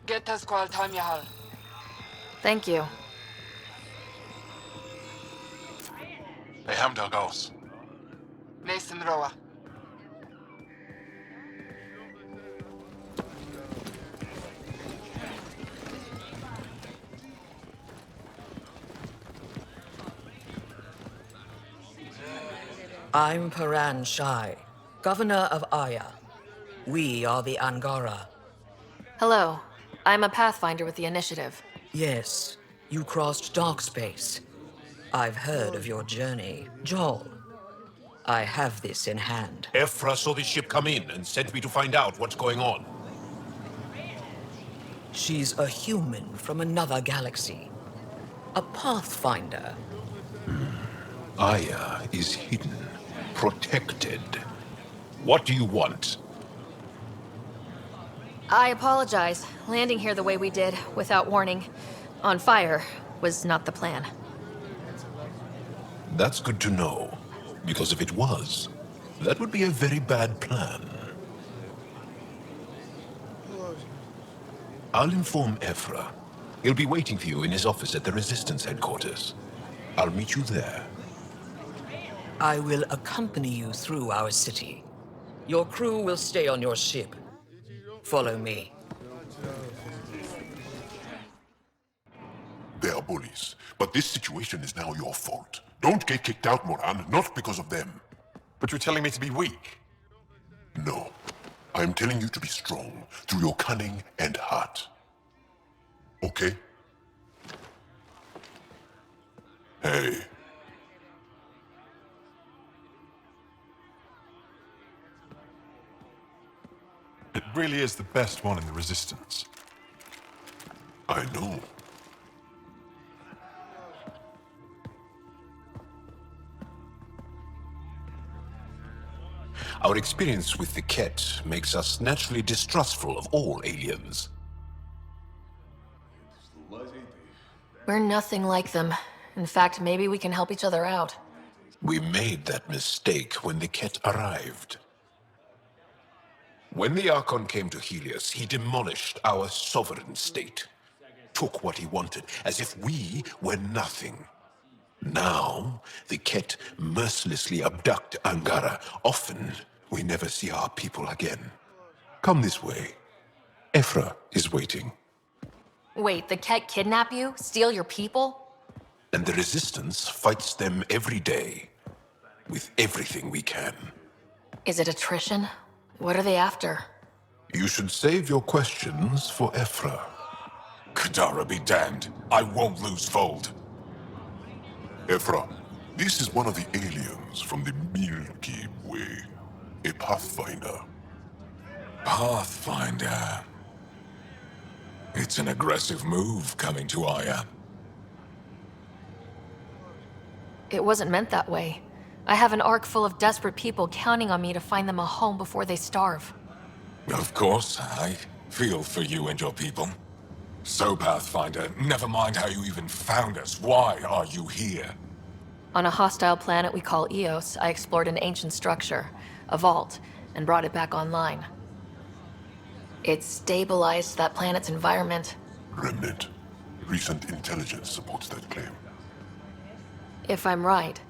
Get the squall time, Yahal. Thank you. Listen, Roa. I'm Paran Shai, Governor of Aya. We are the Angara. Hello. I'm a Pathfinder with the Initiative. Yes, you crossed dark space. I've heard of your journey, Jaal. I have this in hand. Ephra saw the ship come in and sent me to find out what's going on. She's a human from another galaxy. A Pathfinder. Aya is hidden, protected. What do you want? I apologize. Landing here the way we did, without warning, on fire, was not the plan. That's good to know, because if it was, that would be a very bad plan. I'll inform Ephra. He'll be waiting for you in his office at the Resistance headquarters. I'll meet you there. I will accompany you through our city. Your crew will stay on your ship. Follow me. They are bullies, but this situation is now your fault. Don't get kicked out, Moran, not because of them. But you're telling me to be weak. No. I'm telling you to be strong, through your cunning and heart. Okay? Hey. It really is the best one in the Resistance. I know. Our experience with the Ket makes us naturally distrustful of all aliens. We're nothing like them. In fact, maybe we can help each other out. We made that mistake when the Ket arrived. When the Archon came to Helios, he demolished our sovereign state. Took what he wanted, as if we were nothing. Now, the Ket mercilessly abduct Angara. Often, we never see our people again. Come this way. Ephra is waiting. Wait, the Ket kidnap you? Steal your people? And the Resistance fights them every day. With everything we can. Is it attrition? What are they after? You should save your questions for Ephra. Kadara be damned. I won't lose Fold. Ephra, this is one of the aliens from the Milky Way. A Pathfinder. Pathfinder. It's an aggressive move coming to Aya. It wasn't meant that way. I have an ark full of desperate people counting on me to find them a home before they starve. Of course, I feel for you and your people. So, Pathfinder, never mind how you even found us. Why are you here? On a hostile planet we call Eos, I explored an ancient structure, a vault, and brought it back online. It stabilized that planet's environment. Remnant. Recent intelligence supports that claim. If I'm right,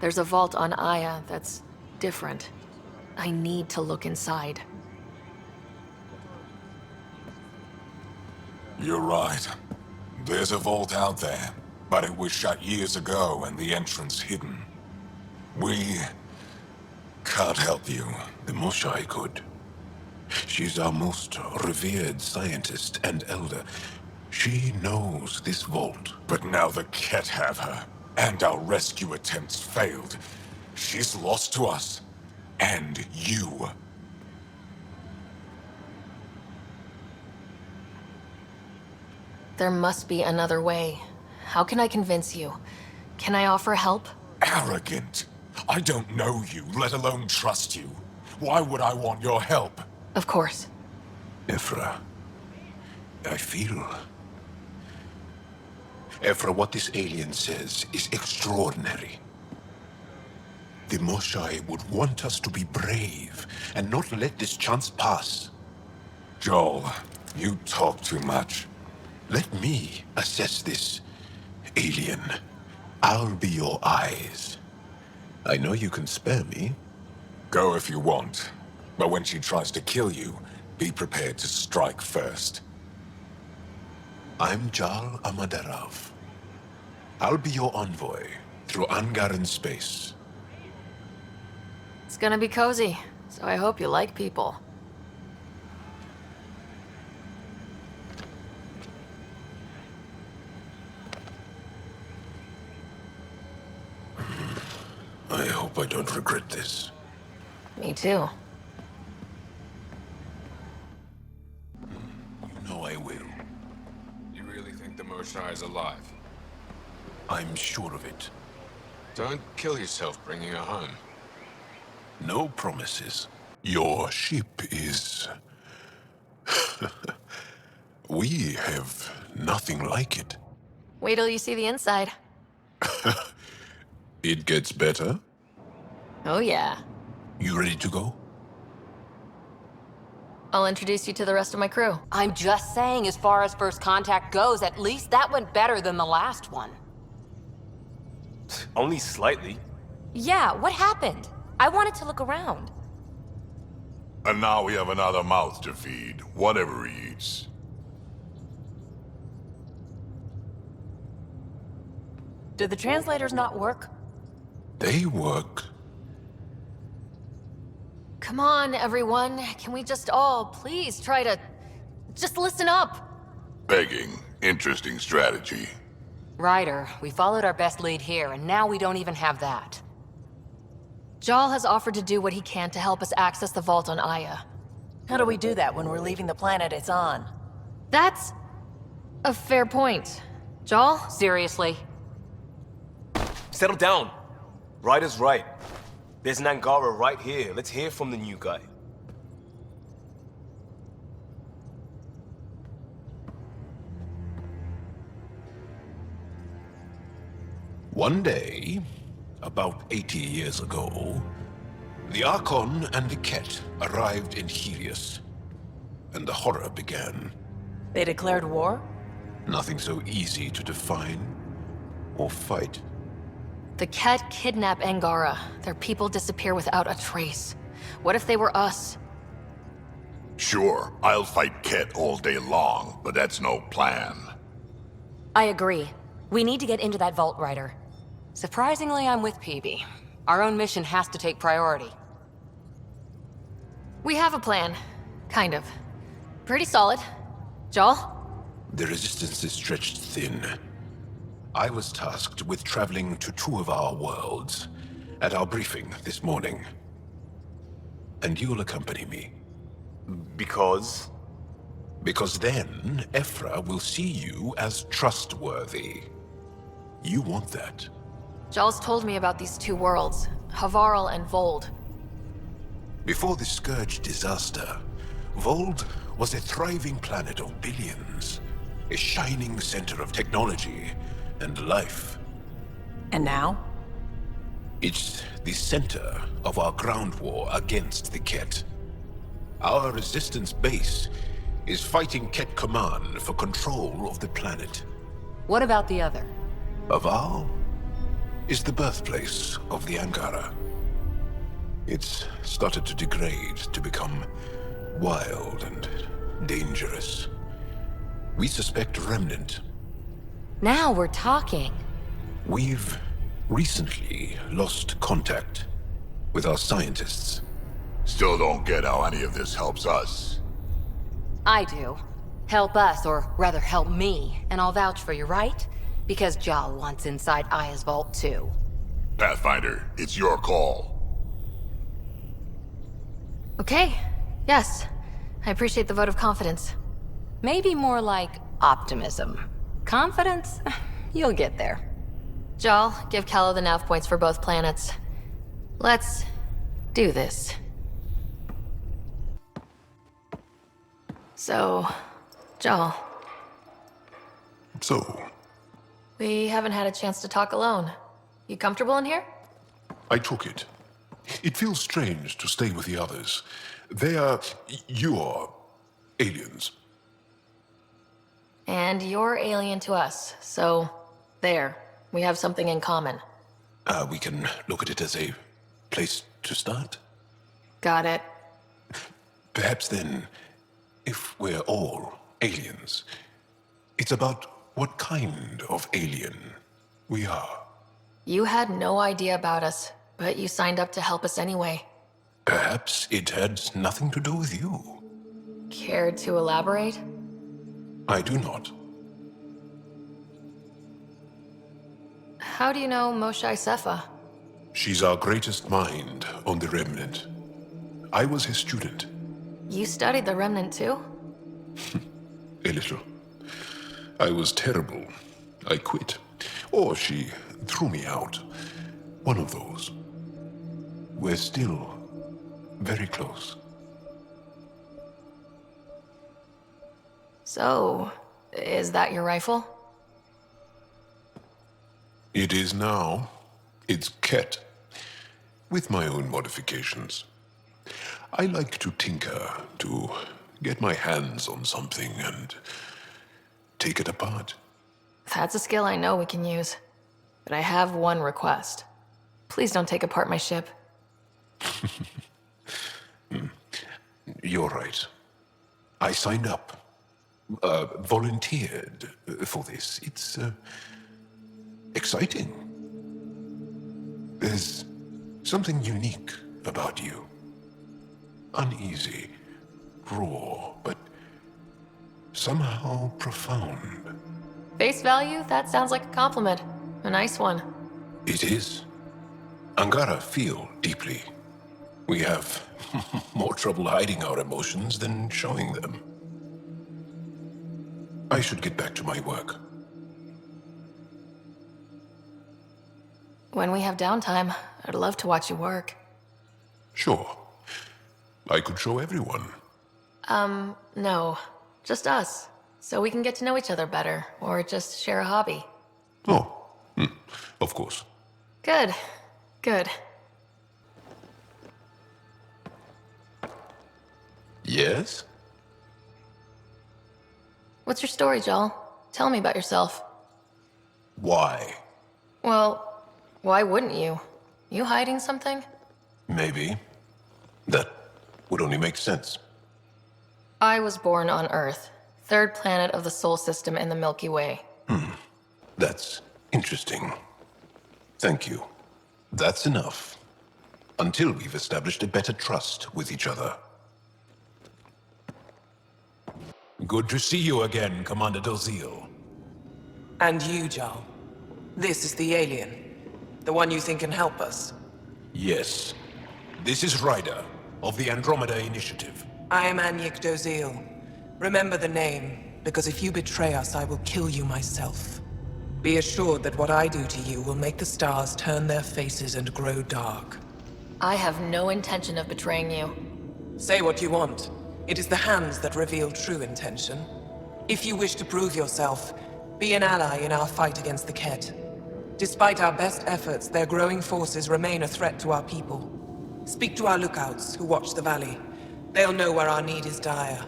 there's a vault on Aya that's different. I need to look inside. You're right. There's a vault out there, but it was shut years ago and the entrance hidden. We can't help you. The Moshai could. She's our most revered scientist and elder. She knows this vault. But now the Ket have her, and our rescue attempts failed. She's lost to us, and you. There must be another way. How can I convince you? Can I offer help? Arrogant. I don't know you, let alone trust you. Why would I want your help? Of course. Ephra, I feel... Ephra, what this alien says is extraordinary. The Moshai would want us to be brave and not let this chance pass. Joel, you talk too much. Let me assess this, alien. I'll be your eyes. I know you can spare me. Go if you want. But when she tries to kill you, be prepared to strike first. I'm Jaal Daraf. I'll be your envoy through Angaran space. It's gonna be cozy, so I hope you like people. I hope I don't regret this. Me too. You know I will. You really think the Moshae is alive? I'm sure of it. Don't kill yourself bringing her home. No promises. Your ship is... We have nothing like it. Wait till you see the inside. It gets better. Oh yeah. You ready to go? I'll introduce you to the rest of my crew. I'm just saying, as far as first contact goes, at least that went better than the last one. Only slightly. Yeah, what happened? I wanted to look around. And now we have another mouth to feed, whatever he eats. Did the translators not work? They work. Come on, everyone. Can we just all please try to... just listen up? Begging. Interesting strategy. Ryder, we followed our best lead here, and now we don't even have that. Jaal has offered to do what he can to help us access the vault on Aya. How do we do that when we're leaving the planet it's on? That's... a fair point. Jaal? Seriously? Settle down. Ryder's right. There's an Angara right here. Let's hear from the new guy. One day, about 80 years ago, the Archon and the Ket arrived in Helios, and the horror began. They declared war? Nothing so easy to define or fight. The Ket kidnap Angara. Their people disappear without a trace. What if they were us? Sure, I'll fight Ket all day long, but that's no plan. I agree. We need to get into that vault, Ryder. Surprisingly, I'm with PB. Our own mission has to take priority. We have a plan. Kind of. Pretty solid. Jaal? The resistance is stretched thin. I was tasked with traveling to two of our worlds at our briefing this morning. And you'll accompany me. Because? Because then, Ephra will see you as trustworthy. You want that. Jaal's told me about these two worlds, Havarl and Vold. Before the Scourge disaster, Vold was a thriving planet of billions. A shining center of technology and life. And now? It's the center of our ground war against the Ket. Our resistance base is fighting Ket Command for control of the planet. What about the other? Havarl is the birthplace of the Angara. It's started to degrade, to become wild and dangerous. We suspect Remnant. Now we're talking. We've recently lost contact with our scientists. Still don't get how any of this helps us. I do. Help us, or rather help me, and I'll vouch for you, right? Because Jaal wants inside Aya's vault too. Pathfinder, it's your call. Okay. Yes. I appreciate the vote of confidence. Maybe more like optimism. Confidence? You'll get there. Jaal, give Callow the nav points for both planets. Let's do this. So, Jaal, So, we haven't had a chance to talk alone. You comfortable in here? I took it. It feels strange to stay with the others. They are... you're... Aliens. And you're alien to us, so there. We have something in common. We can look at it as a place to start. Got it. Perhaps then, if we're all aliens, it's about what kind of alien we are. You had no idea about us, but you signed up to help us anyway. Perhaps it had nothing to do with you. Care to elaborate? I do not. How do you know Moshe Sefa? She's our greatest mind on the Remnant. I was his student. You studied the Remnant too? A little. I was terrible. I quit. Or she threw me out. One of those. We're still very close. So, is that your rifle? It is now. It's Ket. With my own modifications. I like to tinker, to get my hands on something and take it apart. That's a skill I know we can use. But I have one request. Please don't take apart my ship. You're right. I signed up. Volunteered for this. It's exciting. There's something unique about you. Uneasy, raw, but somehow profound. Face value? That sounds like a compliment. A nice one. It is. Angara feel deeply. We have more trouble hiding our emotions than showing them. I should get back to my work. When we have downtime, I'd love to watch you work. Sure. I could show everyone. No. Just us. So we can get to know each other better, or just share a hobby. Oh, of course. Good. Good. Yes? What's your story, Jaal? Tell me about yourself. Why? Well, why wouldn't you? You hiding something? Maybe. That would only make sense. I was born on Earth, third planet of the Sol system in the Milky Way. That's interesting. Thank you. That's enough. Until we've established a better trust with each other. Good to see you again, Commander Dozil. And you, Jaal. This is the alien. The one you think can help us. Yes. This is Raider, of the Andromeda Initiative. I am Anyik Dozil. Remember the name, because if you betray us, I will kill you myself. Be assured that what I do to you will make the stars turn their faces and grow dark. I have no intention of betraying you. Say what you want. It is the hands that reveal true intention. If you wish to prove yourself, be an ally in our fight against the Ket. Despite our best efforts, their growing forces remain a threat to our people. Speak to our lookouts, who watch the valley. They'll know where our need is dire.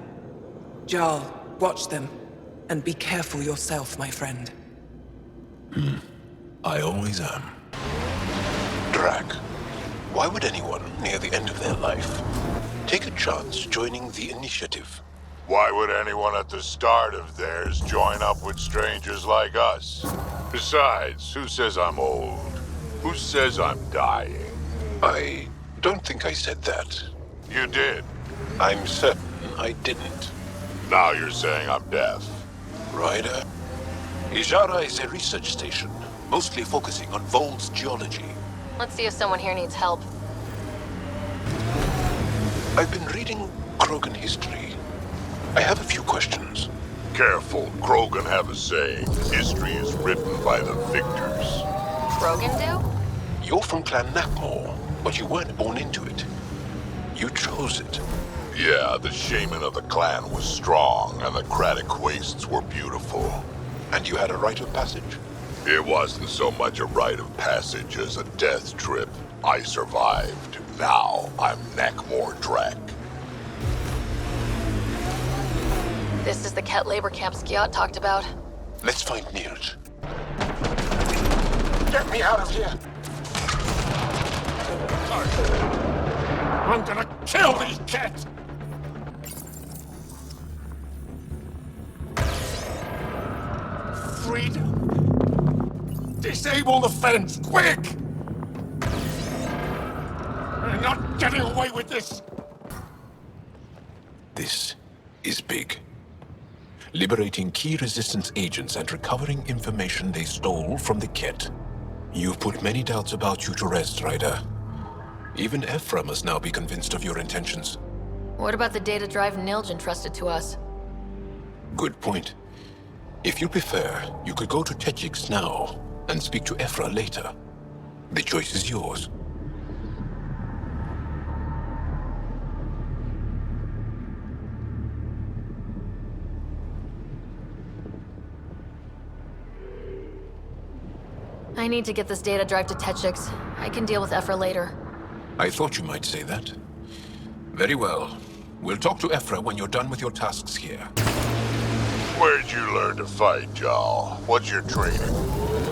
Jaal, watch them, and be careful yourself, my friend. I always am. Drac, why would anyone near the end of their life take a chance joining the Initiative? Why would anyone at the start of theirs join up with strangers like us? Besides, who says I'm old? Who says I'm dying? I don't think I said that. You did. I'm certain I didn't. Now you're saying I'm deaf. Ryder? Ijara is a research station, mostly focusing on Vol's geology. Let's see if someone here needs help. I've been reading Krogan history. I have a few questions. Careful, Krogan have a saying. History is written by the victors. Krogan do? You're from Clan Nakmor, but you weren't born into it. You chose it. Yeah, the shaman of the clan was strong, and the Kratic wastes were beautiful. And you had a rite of passage? It wasn't so much a rite of passage as a death trip. I survived. Now I'm Nakmor Drac. This is the Ket labor camp Skiot talked about. Let's find Niels. Get me out of here! I'm gonna kill these cats! Freedom! Disable the fence, quick! We're not getting away with this! This is big. Liberating key resistance agents and recovering information they stole from the Ket. You've put many doubts about you to rest, Ryder. Even Ephra must now be convinced of your intentions. What about the data drive Nilj entrusted to us? Good point. If you prefer, you could go to Techix now and speak to Ephra later. The choice is yours. I need to get this data drive to Techix. I can deal with Ephra later. I thought you might say that. Very well. We'll talk to Ephra when you're done with your tasks here. Where'd you learn to fight, Jaal? What's your training?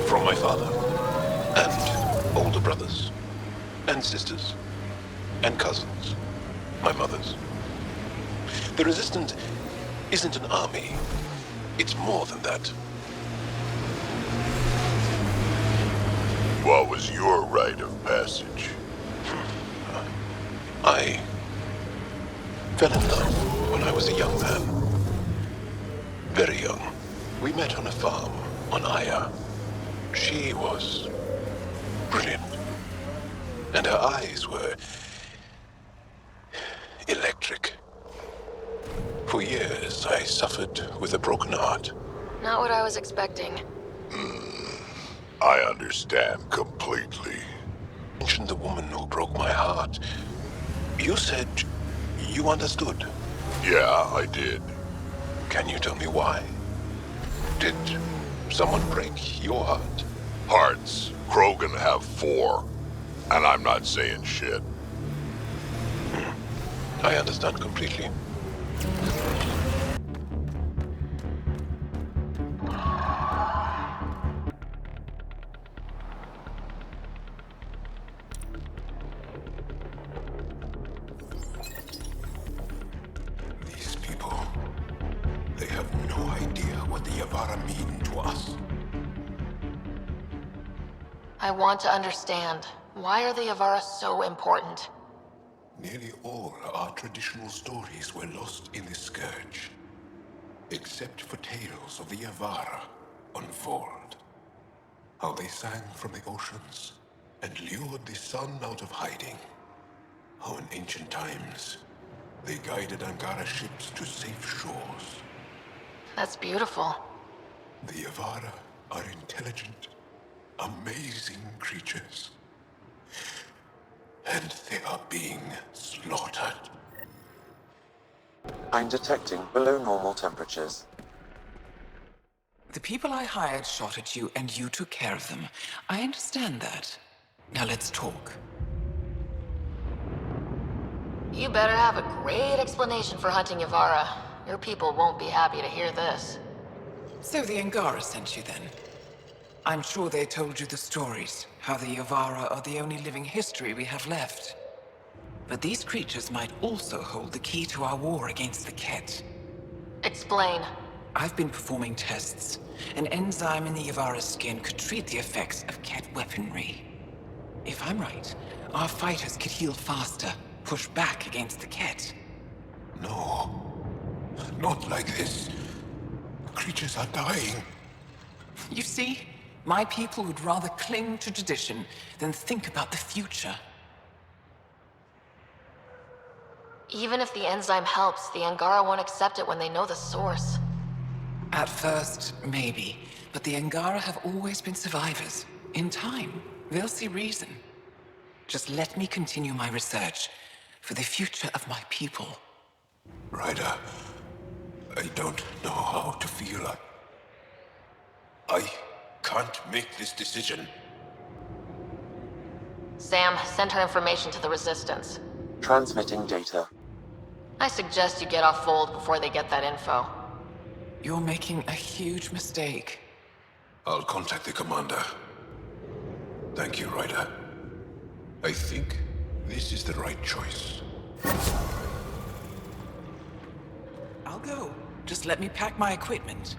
From my father. And older brothers. And sisters. And cousins. My mother's. The Resistance isn't an army. It's more than that. What was your rite of passage? I fell in love when I was a young man. Very young. We met on a farm on Aya. She was brilliant. And her eyes were electric. For years, I suffered with a broken heart. Not what I was expecting. I understand completely. You mentioned the woman who broke my heart. You said you understood. Yeah, I did. Can you tell me why? Did someone break your heart? Hearts. Krogan have 4. And I'm not saying shit. I understand completely. These people, they have no idea what the Yavara mean to us. I want to understand. Why are the Yavara so important? Nearly all our traditional stories were lost in the Scourge. Except for tales of the Yavara unfold. How they sang from the oceans and lured the sun out of hiding. How in ancient times, they guided Angara ships to safe shores. That's beautiful. The Yavara are intelligent, amazing creatures. And they are being slaughtered. I'm detecting below normal temperatures. The people I hired shot at you, and you took care of them. I understand that. Now let's talk. You better have a great explanation for hunting Yavara. Your people won't be happy to hear this. So the Angara sent you then? I'm sure they told you the stories, how the Yavara are the only living history we have left. But these creatures might also hold the key to our war against the Ket. Explain. I've been performing tests. An enzyme in the Yavara's skin could treat the effects of Ket weaponry. If I'm right, our fighters could heal faster, push back against the Ket. No. Not like this. Creatures are dying. You see? My people would rather cling to tradition than think about the future. Even if the enzyme helps, the Angara won't accept it when they know the source. At first, maybe. But the Angara have always been survivors. In time, they'll see reason. Just let me continue my research for the future of my people. Ryder, I don't know how to feel. I can't make this decision. Sam, send her information to the Resistance. Transmitting data. I suggest you get off Fold before they get that info. You're making a huge mistake. I'll contact the commander. Thank you, Ryder. I think this is the right choice. I'll go. Just let me pack my equipment.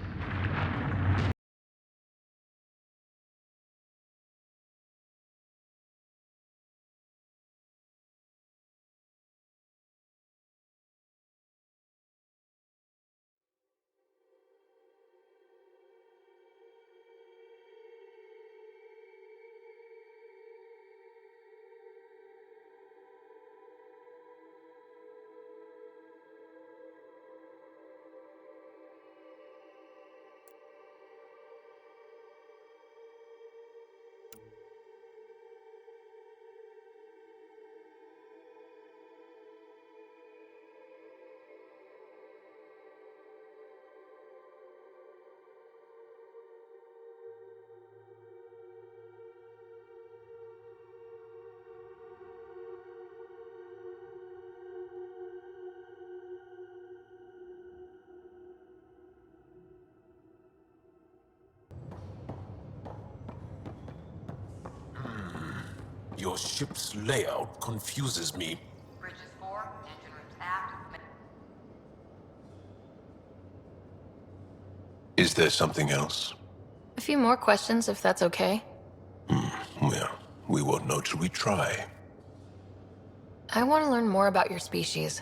Your ship's layout confuses me. Bridges 4, engine rooms aft. Is there something else? A few more questions, if that's okay. Well, we won't know till we try. I want to learn more about your species.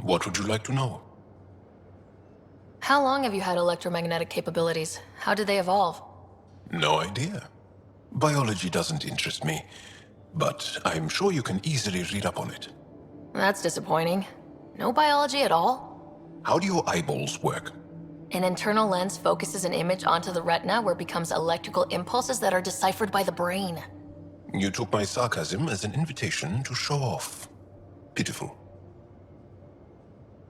What would you like to know? How long have you had electromagnetic capabilities? How did they evolve? No idea. Biology doesn't interest me, but I'm sure you can easily read up on it. That's disappointing. No biology at all? How do your eyeballs work? An internal lens focuses an image onto the retina where it becomes electrical impulses that are deciphered by the brain. You took my sarcasm as an invitation to show off. Pitiful.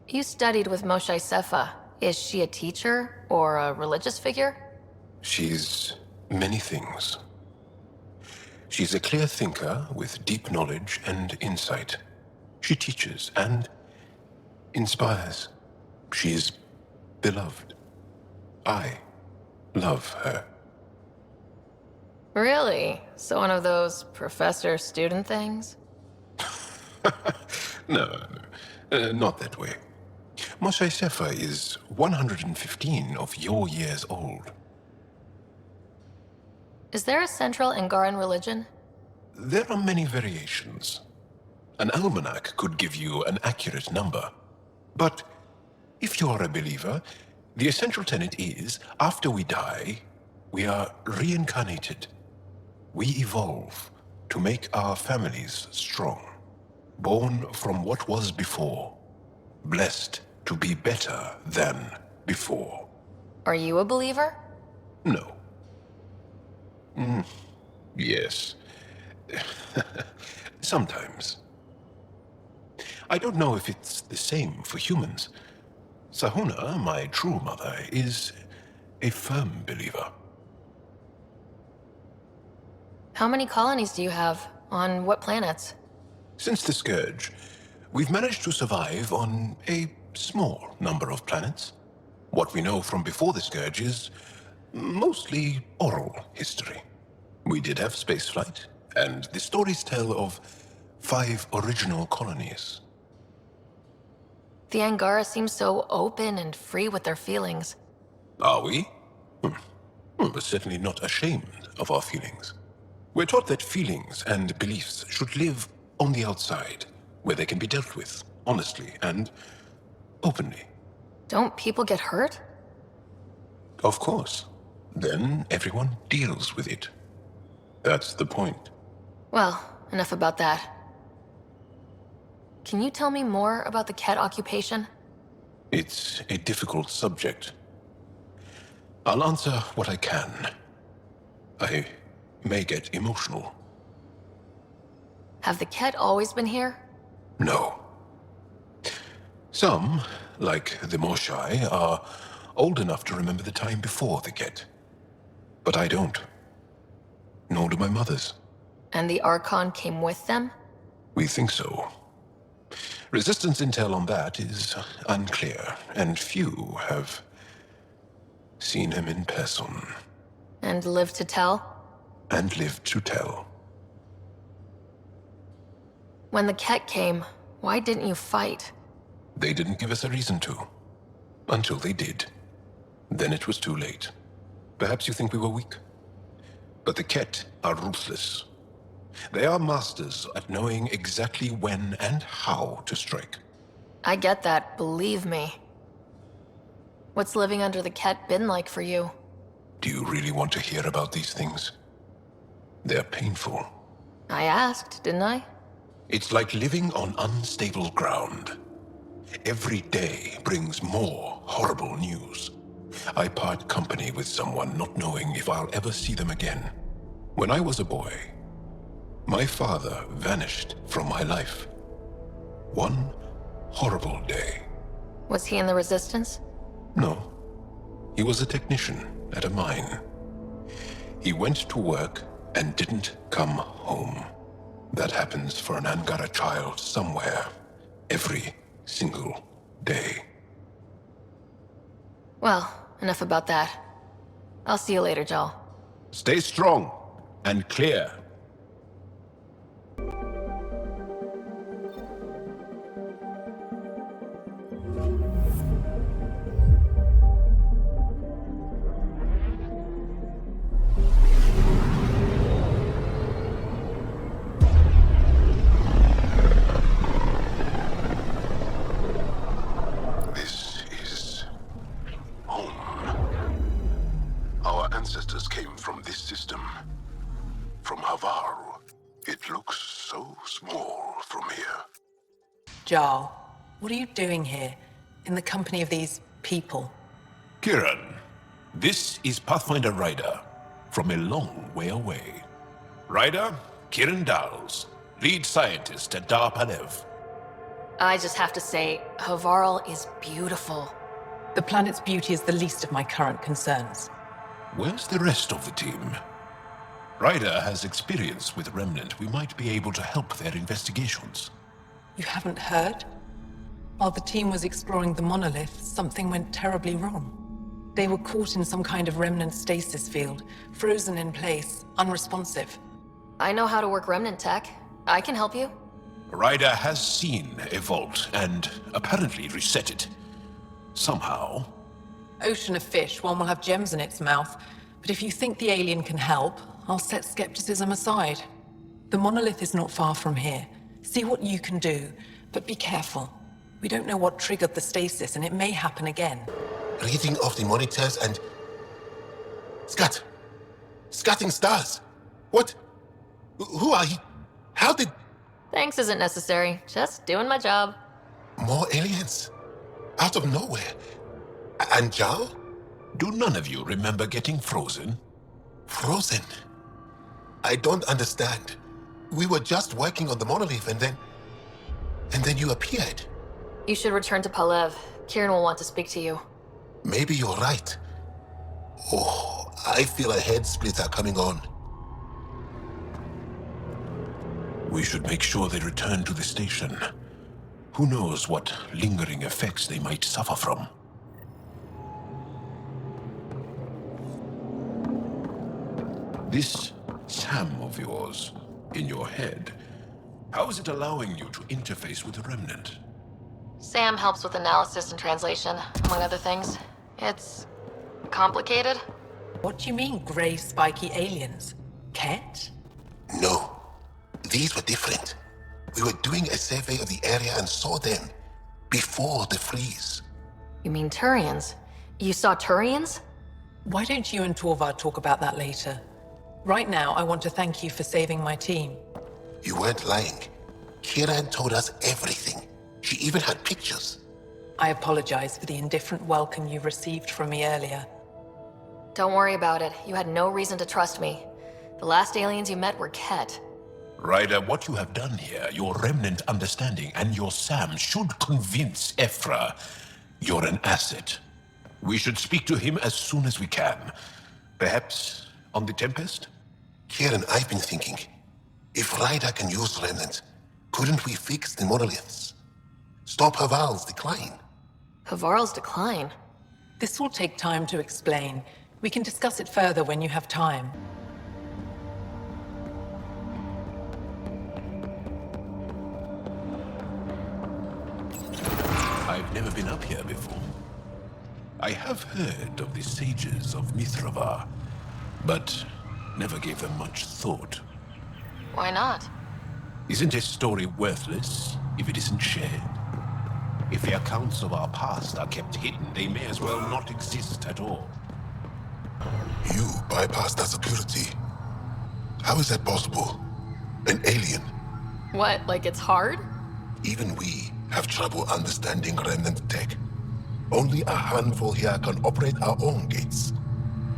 You studied with Moshe Sefa. Is she a teacher or a religious figure? She's many things. She's a clear thinker with deep knowledge and insight. She teaches and inspires. She's beloved. I love her. Really? So one of those professor-student things? No, not that way. Moshe Sefa is 115 of your years old. Is there a central Angaran religion? There are many variations. An almanac could give you an accurate number. But if you are a believer, the essential tenet is, after we die, we are reincarnated. We evolve to make our families strong. Born from what was before. Blessed to be better than before. Are you a believer? No. Yes. Sometimes. I don't know if it's the same for humans. Sahuna, my true mother, is a firm believer. How many colonies do you have? On what planets? Since the Scourge, we've managed to survive on a small number of planets. What we know from before the Scourge is mostly oral history. We did have spaceflight, and the stories tell of 5 original colonies. The Angara seem so open and free with their feelings. Are we? We're certainly not ashamed of our feelings. We're taught that feelings and beliefs should live on the outside, where they can be dealt with, honestly and openly. Don't people get hurt? Of course. Then everyone deals with it. That's the point. Well, enough about that. Can you tell me more about the Ket occupation? It's a difficult subject. I'll answer what I can. I may get emotional. Have the Ket always been here? No. Some, like the Moshai, are old enough to remember the time before the Ket. But I don't. Nor do my mothers. And the Archon came with them? We think so. Resistance intel on that is unclear, and few have Seen him in person. And live to tell? And lived to tell. When the Ket came, why didn't you fight? They didn't give us a reason to. Until they did. Then it was too late. Perhaps you think we were weak. But the Ket are ruthless. They are masters at knowing exactly when and how to strike. I get that, believe me. What's living under the Ket been like for you? Do you really want to hear about these things? They're painful. I asked, didn't I? It's like living on unstable ground. Every day brings more horrible news. I part company with someone not knowing if I'll ever see them again. When I was a boy, my father vanished from my life. One horrible day. Was he in the Resistance? No. He was a technician at a mine. He went to work and didn't come home. That happens for an Angara child somewhere, every single day. Well, enough about that. I'll see you later, Jaal. Stay strong and clear. This is home. Our ancestors came from this system. From Havar. It looks so small from here. Jaal, what are you doing here, in the company of these people? Kiran, this is Pathfinder Raider, from a long way away. Raider, Kiran Dals, lead scientist at Dar Palev. I just have to say, Havarl is beautiful. The planet's beauty is the least of my current concerns. Where's the rest of the team? Ryder has experience with Remnant. We might be able to help their investigations. You haven't heard? While the team was exploring the monolith, something went terribly wrong. They were caught in some kind of Remnant stasis field, frozen in place, unresponsive. I know how to work Remnant tech. I can help you. Ryder has seen a vault and apparently reset it. Somehow. Ocean of fish, one will have gems in its mouth. But if you think the alien can help, I'll set skepticism aside. The monolith is not far from here. See what you can do, but be careful. We don't know what triggered the stasis, and it may happen again. Reading off the monitors and... Scatting stars! What? Who are you? How did... Thanks isn't necessary. Just doing my job. More aliens? Out of nowhere? And Jaal? Do none of you remember getting frozen? Frozen? I don't understand. We were just working on the monolith and then you appeared. You should return to Palev. Kieran will want to speak to you. Maybe you're right. Oh, I feel a head splitter coming on. We should make sure they return to the station. Who knows what lingering effects they might suffer from. This Sam of yours, in your head, how is it allowing you to interface with the Remnant? Sam helps with analysis and translation, among other things. It's complicated. What do you mean, gray, spiky aliens? Ket? No. These were different. We were doing a survey of the area and saw them before the freeze. You mean Turians? You saw Turians? Why don't you and Torvar talk about that later? Right now, I want to thank you for saving my team. You weren't lying. Kiran told us everything. She even had pictures. I apologize for the indifferent welcome you received from me earlier. Don't worry about it. You had no reason to trust me. The last aliens you met were Ket. Ryder, what you have done here, your Remnant understanding and your Sam should convince Ephra you're an asset. We should speak to him as soon as we can. Perhaps on the Tempest? Kiran, I've been thinking. If Ryder can use Remnant, couldn't we fix the monoliths? Stop Havarl's decline? Havarl's decline? This will take time to explain. We can discuss it further when you have time. I've never been up here before. I have heard of the sages of Mithravar, but never gave them much thought. Why not? Isn't a story worthless if it isn't shared? If the accounts of our past are kept hidden, they may as well not exist at all. You bypassed our security. How is that possible? An alien? What, like it's hard? Even we have trouble understanding remnant tech. Only a handful here can operate our own gates.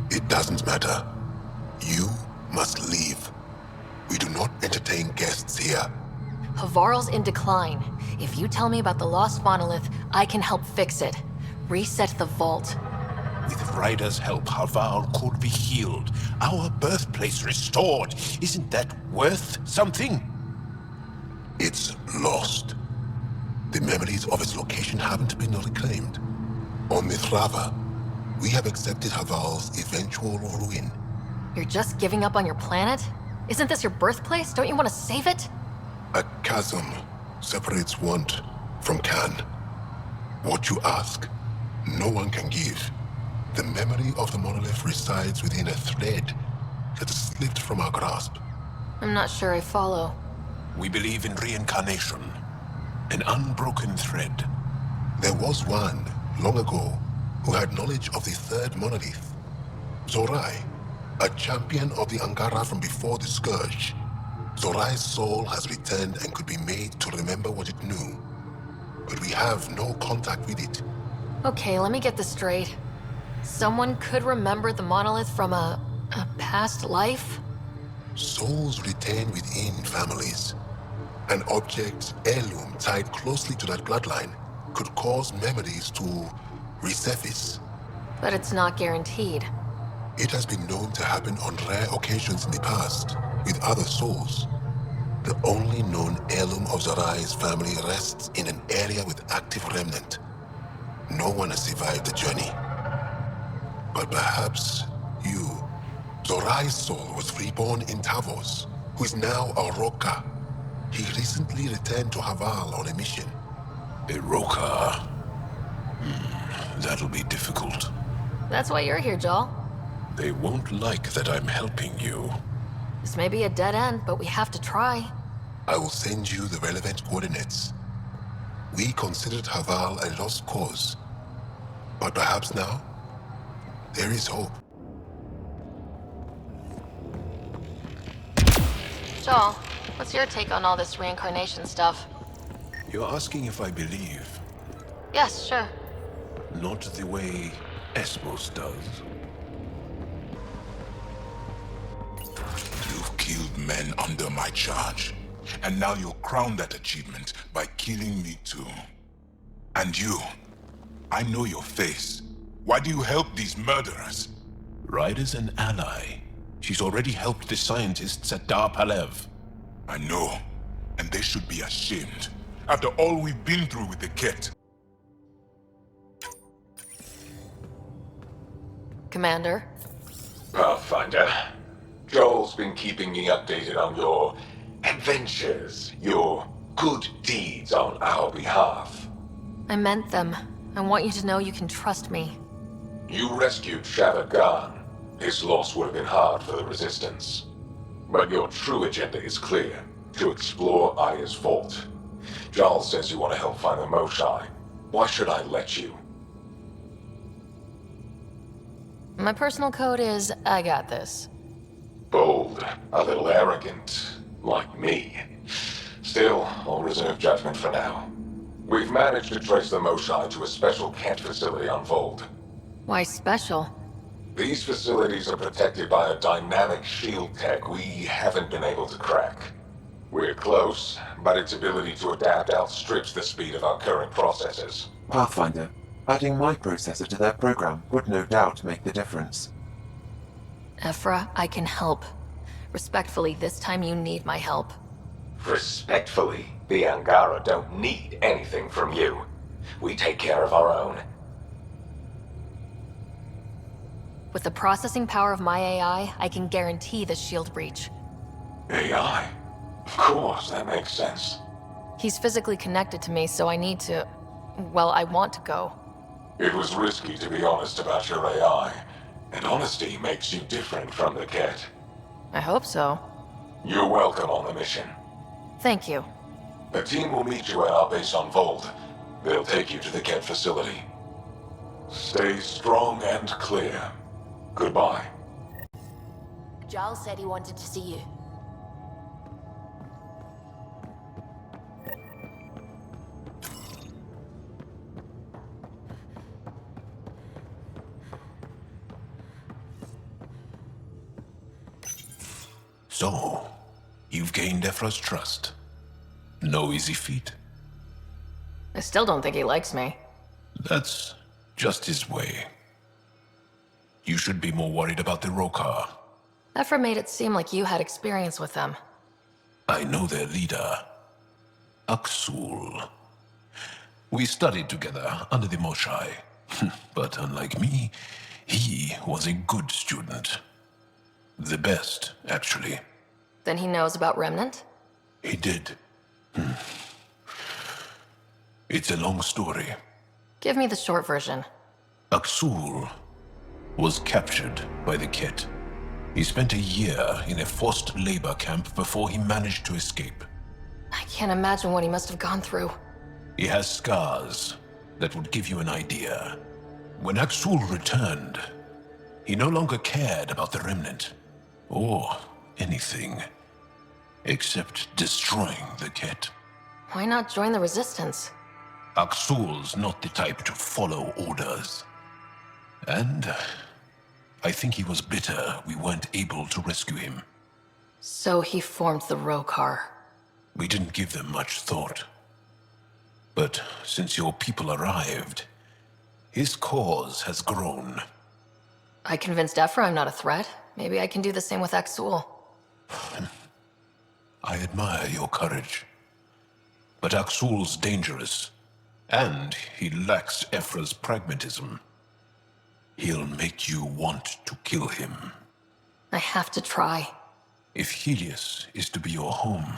It doesn't matter. You must leave. We do not entertain guests here. Havarl's in decline. If you tell me about the lost monolith, I can help fix it. Reset the vault. With Ryder's help, Havarl could be healed. Our birthplace restored. Isn't that worth something? It's lost. The memories of its location haven't been reclaimed. On Mithrava, we have accepted Havarl's eventual ruin. You're just giving up on your planet? Isn't this your birthplace? Don't you want to save it? A chasm separates want from can. What you ask, no one can give. The memory of the monolith resides within a thread that slipped from our grasp. I'm not sure I follow. We believe in reincarnation. An unbroken thread. There was one, long ago, who had knowledge of the third monolith. Zorai, a champion of the Angara from before the Scourge. Zorai's soul has returned and could be made to remember what it knew. But we have no contact with it. Okay, let me get this straight. Someone could remember the monolith from a past life? Souls retain within families. An object, heirloom tied closely to that bloodline could cause memories to resurface. But it's not guaranteed. It has been known to happen on rare occasions in the past, with other souls. The only known heirloom of Zorai's family rests in an area with active remnant. No one has survived the journey. But perhaps you. Zorai's soul was reborn in Tavos, who is now a Roka. He recently returned to Havarl on a mission. A Roka? That'll be difficult. That's why you're here, Jaal. They won't like that I'm helping you. This may be a dead end, but we have to try. I will send you the relevant coordinates. We considered Havarl a lost cause. But perhaps now, there is hope. Jaal, what's your take on all this reincarnation stuff? You're asking if I believe. Yes, sure. Not the way Esmos does. You've killed men under my charge. And now you'll crown that achievement by killing me too. And you, I know your face. Why do you help these murderers? Ryder's an ally. She's already helped the scientists at Dar Palev. I know, and they should be ashamed. After all we've been through with the Ket. Commander? Pathfinder, Joel's been keeping me updated on your adventures, your good deeds on our behalf. I meant them. I want you to know you can trust me. You rescued Shavad Khan. His loss would have been hard for the Resistance. But your true agenda is clear, to explore Aya's vault. Jaal says you want to help find the Moshai. Why should I let you? My personal code is, I got this. Bold, a little arrogant, like me. Still, I'll reserve judgment for now. We've managed to trace the Moshai to a special Kent facility on Vold. Why special? These facilities are protected by a dynamic shield tech we haven't been able to crack. We're close, but its ability to adapt outstrips the speed of our current processors. Pathfinder, adding my processor to their program would no doubt make the difference. Ephra, I can help. Respectfully, this time you need my help. Respectfully, the Angara don't need anything from you. We take care of our own. With the processing power of my AI, I can guarantee the shield breach. AI? Of course, that makes sense. He's physically connected to me, so I need to... well, I want to go. It was risky to be honest about your AI, and honesty makes you different from the Ket. I hope so. You're welcome on the mission. Thank you. A team will meet you at our base on Volt. They'll take you to the Ket facility. Stay strong and clear. Goodbye. Jaal said he wanted to see you. So, you've gained Ephra's trust. No easy feat. I still don't think he likes me. That's just his way. You should be more worried about the Rokar. Ephra made it seem like you had experience with them. I know their leader, Aksul. We studied together under the Moshai. But unlike me, he was a good student. The best, actually. Then he knows about Remnant? He did. It's a long story. Give me the short version. Aksul was captured by the Ket. He spent a year in a forced labor camp before he managed to escape. I can't imagine what he must have gone through. He has scars that would give you an idea. When Aksul returned, he no longer cared about the Remnant, or anything, except destroying the Ket. Why not join the Resistance? Aksul's not the type to follow orders. And I think he was bitter we weren't able to rescue him. So he formed the Rokar. We didn't give them much thought. But since your people arrived, his cause has grown. I convinced Ephra I'm not a threat. Maybe I can do the same with Aksul. I admire your courage. But Aksul's dangerous, and he lacks Ephra's pragmatism. He'll make you want to kill him. I have to try. If Helios is to be your home,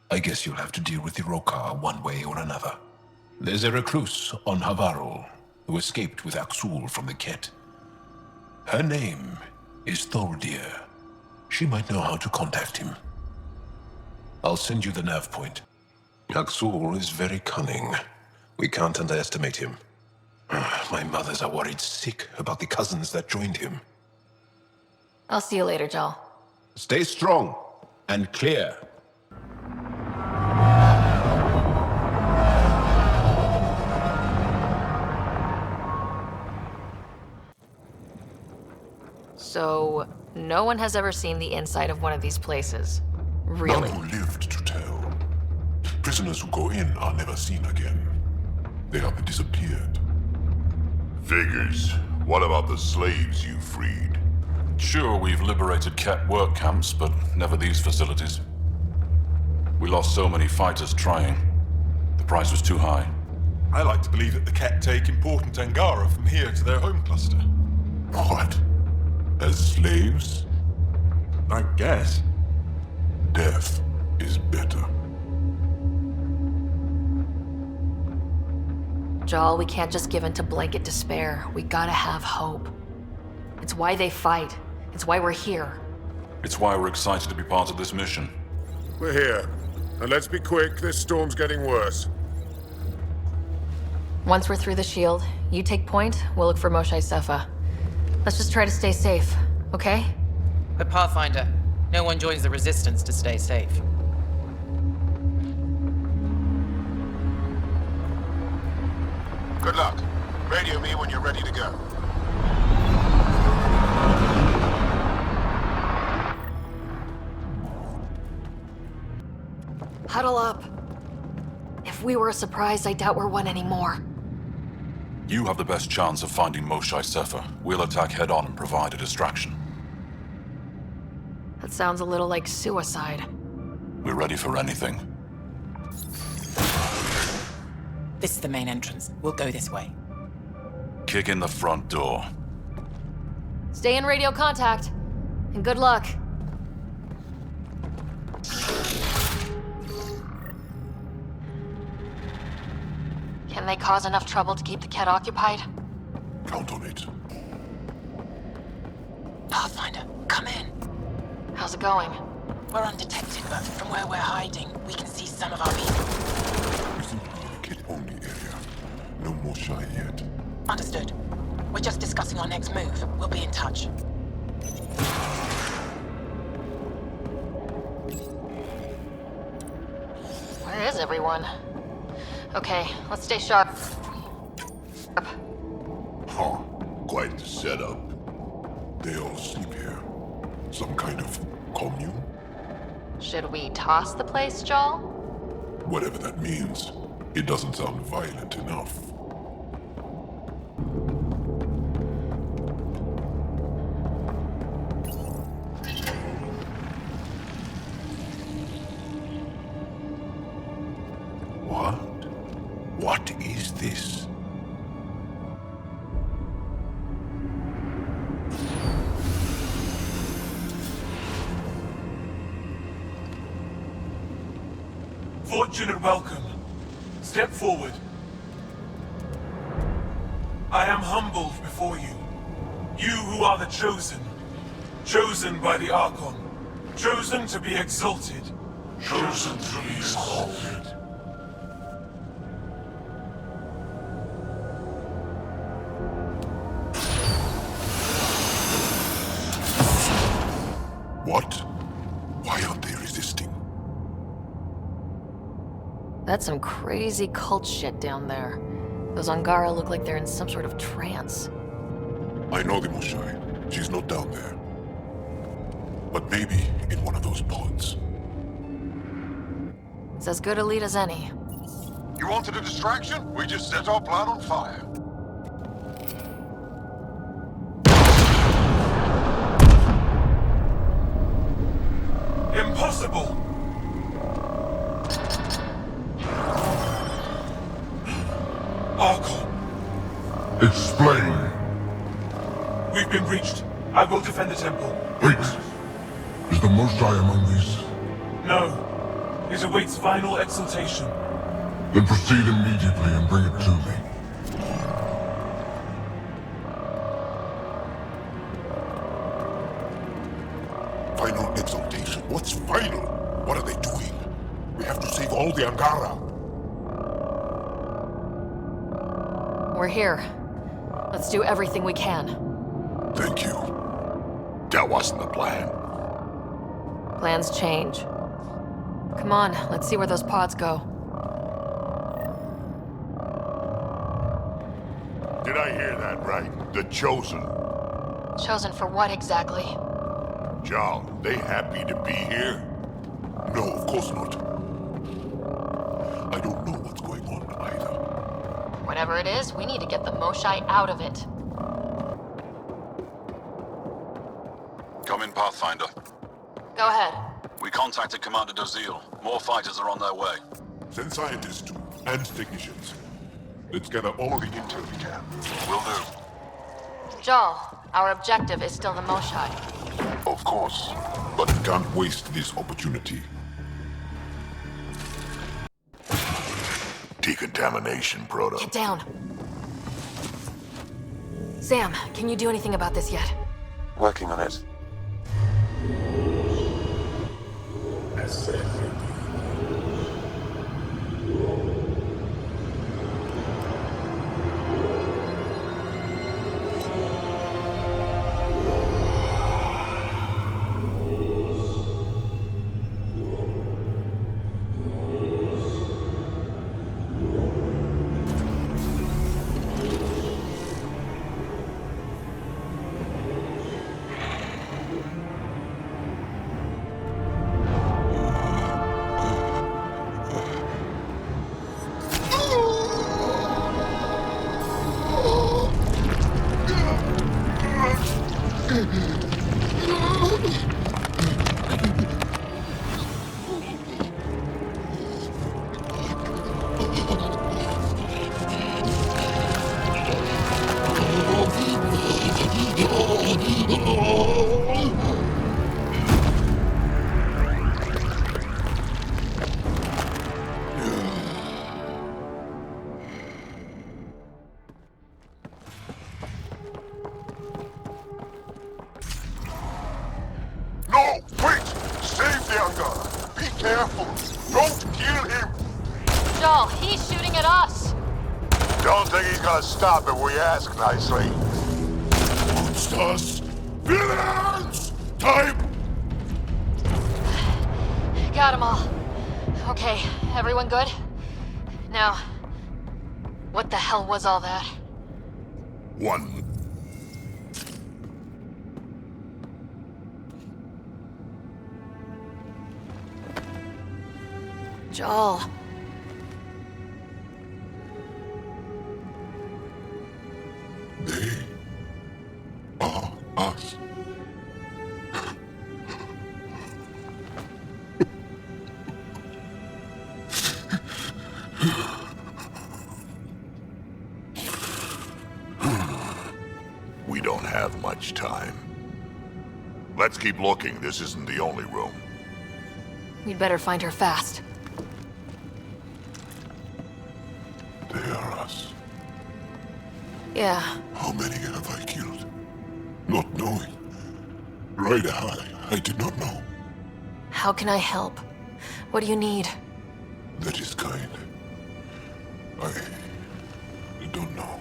I guess you'll have to deal with the Rokar one way or another. There's a recluse on Havarul who escaped with Aksul from the Ket. Her name is Thordir. She might know how to contact him. I'll send you the nav point. Aksul is very cunning. We can't underestimate him. My mothers are worried sick about the cousins that joined him. I'll see you later, Jaal. Stay strong and clear. So, no one has ever seen the inside of one of these places. Really? None who lived to tell. Prisoners who go in are never seen again. They have disappeared. Figures. What about the slaves you freed? Sure, we've liberated Ket work camps, but never these facilities. We lost so many fighters trying. The price was too high. I like to believe that the Ket take important Angara from here to their home cluster. What? As slaves? I guess. Death is better. Jaal, we can't just give in to blanket despair. We gotta have hope. It's why they fight. It's why we're here. It's why we're excited to be part of this mission. We're here. And let's be quick, this storm's getting worse. Once we're through the shield, you take point, we'll look for Moshae Sefa. Let's just try to stay safe, okay? But Pathfinder, no one joins the Resistance to stay safe. Good luck. Radio me when you're ready to go. Huddle up. If we were a surprise, I doubt we're one anymore. You have the best chance of finding Moshae Sefa. We'll attack head-on and provide a distraction. That sounds a little like suicide. We're ready for anything. This is the main entrance. We'll go this way. kick in the front door. Stay in radio contact. And good luck. Can they cause enough trouble to keep the Ket occupied? Count on it. Pathfinder, come in. How's it going? We're undetected, but from where we're hiding, we can see some of our people. We seem to be in a kid-only area. No more shy yet. Understood. We're just discussing our next move. We'll be in touch. Where is everyone? Okay, let's stay sharp. Huh. Quite the setup. They all sleep here. Some kind of commune? Should we toss the place, Jaal? Whatever that means. It doesn't sound violent enough. What is this? Fortune and welcome. Step forward. I am humbled before you. You who are the chosen. Chosen by the Archon. Chosen to be exalted. Chosen to be exalted. What? Why aren't they resisting? That's some crazy cult shit down there. Those Angara look like they're in some sort of trance. I know the Moshai. She's not down there. But maybe in one of those pods. It's as good a lead as any. You wanted a distraction? We just set our plan on fire. Impossible! Archon! Explain! We've been breached. I will defend the temple. Wait! Is the Moshai among these? No. It awaits final exaltation. Then proceed immediately and bring it to me. Final exaltation? What's final? What are they doing? We have to save all the Angara. We're here. Let's do everything we can. Thank you. That wasn't the plan. Plans change. Come on, let's see where those pods go. Did I hear that right? The Chosen. Chosen for what exactly? Jaal, they happy to be here? No, of course not. I don't know what's going on either. Whatever it is, we need to get the Moshai out of it. Come in, Pathfinder. Go ahead. We contacted Commander Dozil. More fighters are on their way. Send scientists too, and technicians. Let's gather all the intel we can. Will do. Jaal, our objective is still the Moshai. Of course, but we can't waste this opportunity. Decontamination proto. Get down. Sam, can you do anything about this yet? Working on it. Careful! Don't kill him! Jaal, he's shooting at us! Don't think he's gonna stop if we ask nicely. Monsters! Villains! Time! Got them all. Okay, everyone good? Now, what the hell was all that? One. Jaal. They are us. We don't have much time. Let's keep looking. This isn't the only room. We'd better find her fast. They are us. Yeah. How many have I killed? Not knowing. Raider, I did not know. How can I help? What do you need? That is kind. I don't know.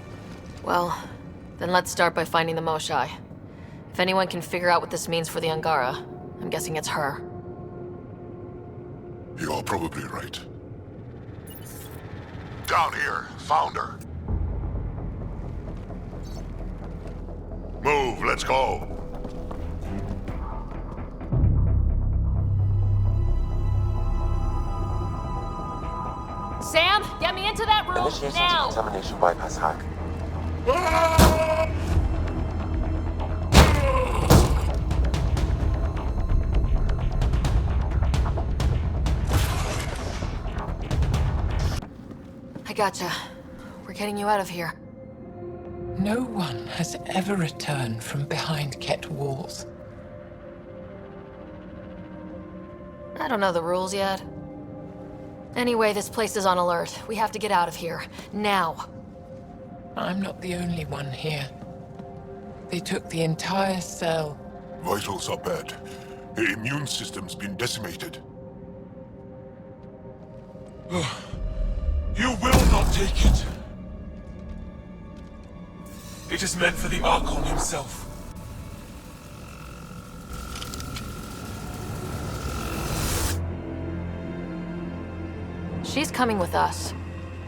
Well, then let's start by finding the Moshai. If anyone can figure out what this means for the Angara, I'm guessing it's her. You are probably right. Down here. Found her. Move. Let's go. Sam, get me into that room Initiating now! decontamination bypass hack. I gotcha. We're getting you out of here. No one has ever returned from behind Ket walls. I don't know the rules yet. Anyway, this place is on alert. We have to get out of here. Now. I'm not the only one here. They took the entire cell. Vitals are bad. The immune system's been decimated. You will not take it. It is meant for the Archon himself. She's coming with us.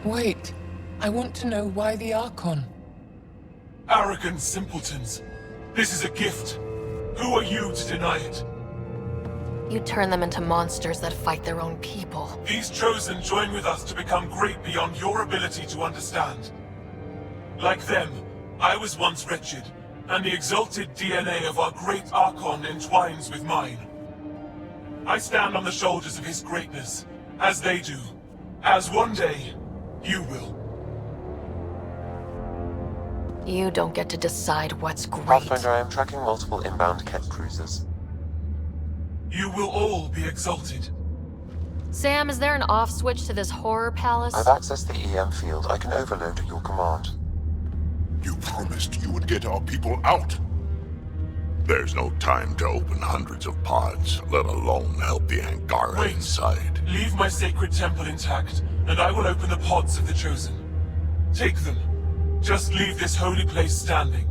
Wait. I want to know why the Archon. Arrogant simpletons. This is a gift. Who are you to deny it? You turn them into monsters that fight their own people. These Chosen join with us to become great beyond your ability to understand. Like them, I was once wretched, and the exalted DNA of our great Archon entwines with mine. I stand on the shoulders of his greatness, as they do, as one day, you will. You don't get to decide what's great. Pathfinder, I am tracking multiple inbound Ket cruisers. You will all be exalted. Sam, is there an off switch to this horror palace? I've accessed the EM field. I can overload at your command. You promised you would get our people out. There's no time to open hundreds of pods, let alone help the Angara inside. Leave my sacred temple intact, and I will open the pods of the Chosen. Take them. Just leave this holy place standing.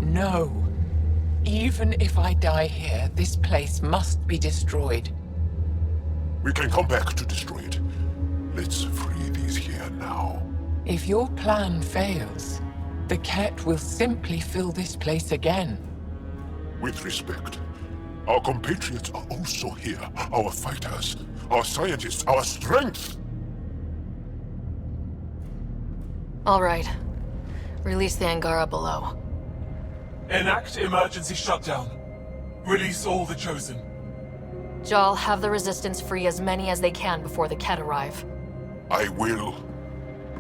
No. Even if I die here, this place must be destroyed. We can come back to destroy it. Let's free these here now. If your plan fails, the Ket will simply fill this place again. With respect, our compatriots are also here. Our fighters, our scientists, our strength! All right. Release the Angara below. Enact emergency shutdown. Release all the Chosen. Jaal, have the Resistance free as many as they can before the Ket arrive. I will.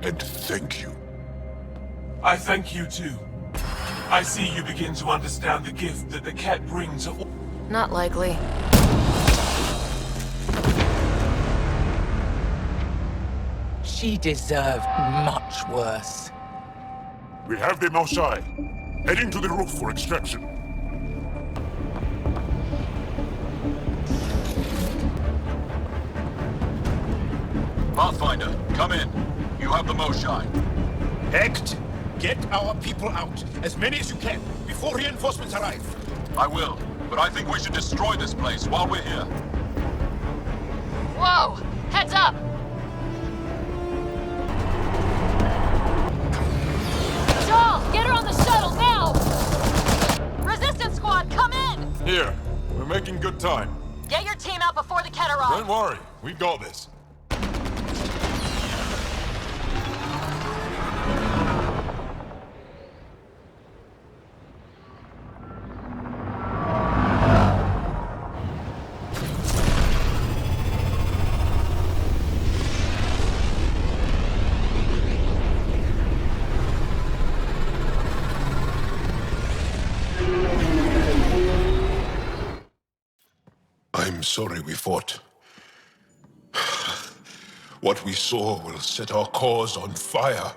And thank you. I thank you too. I see you begin to understand the gift that the Ket bring to all. Not likely. She deserved much worse. We have the Moshai. Heading to the roof for extraction. Pathfinder, come in. You have the most shine. Hecht, get our people out. As many as you can, before reinforcements arrive. I will, but I think we should destroy this place while we're here. Whoa! Heads up! Jaal, get her on the shuttle now! Resistance squad, come in! Here. We're making good time. Get your team out before the Ket arrive. Don't worry. We've got this. I'm sorry we fought. What we saw will set our cause on fire.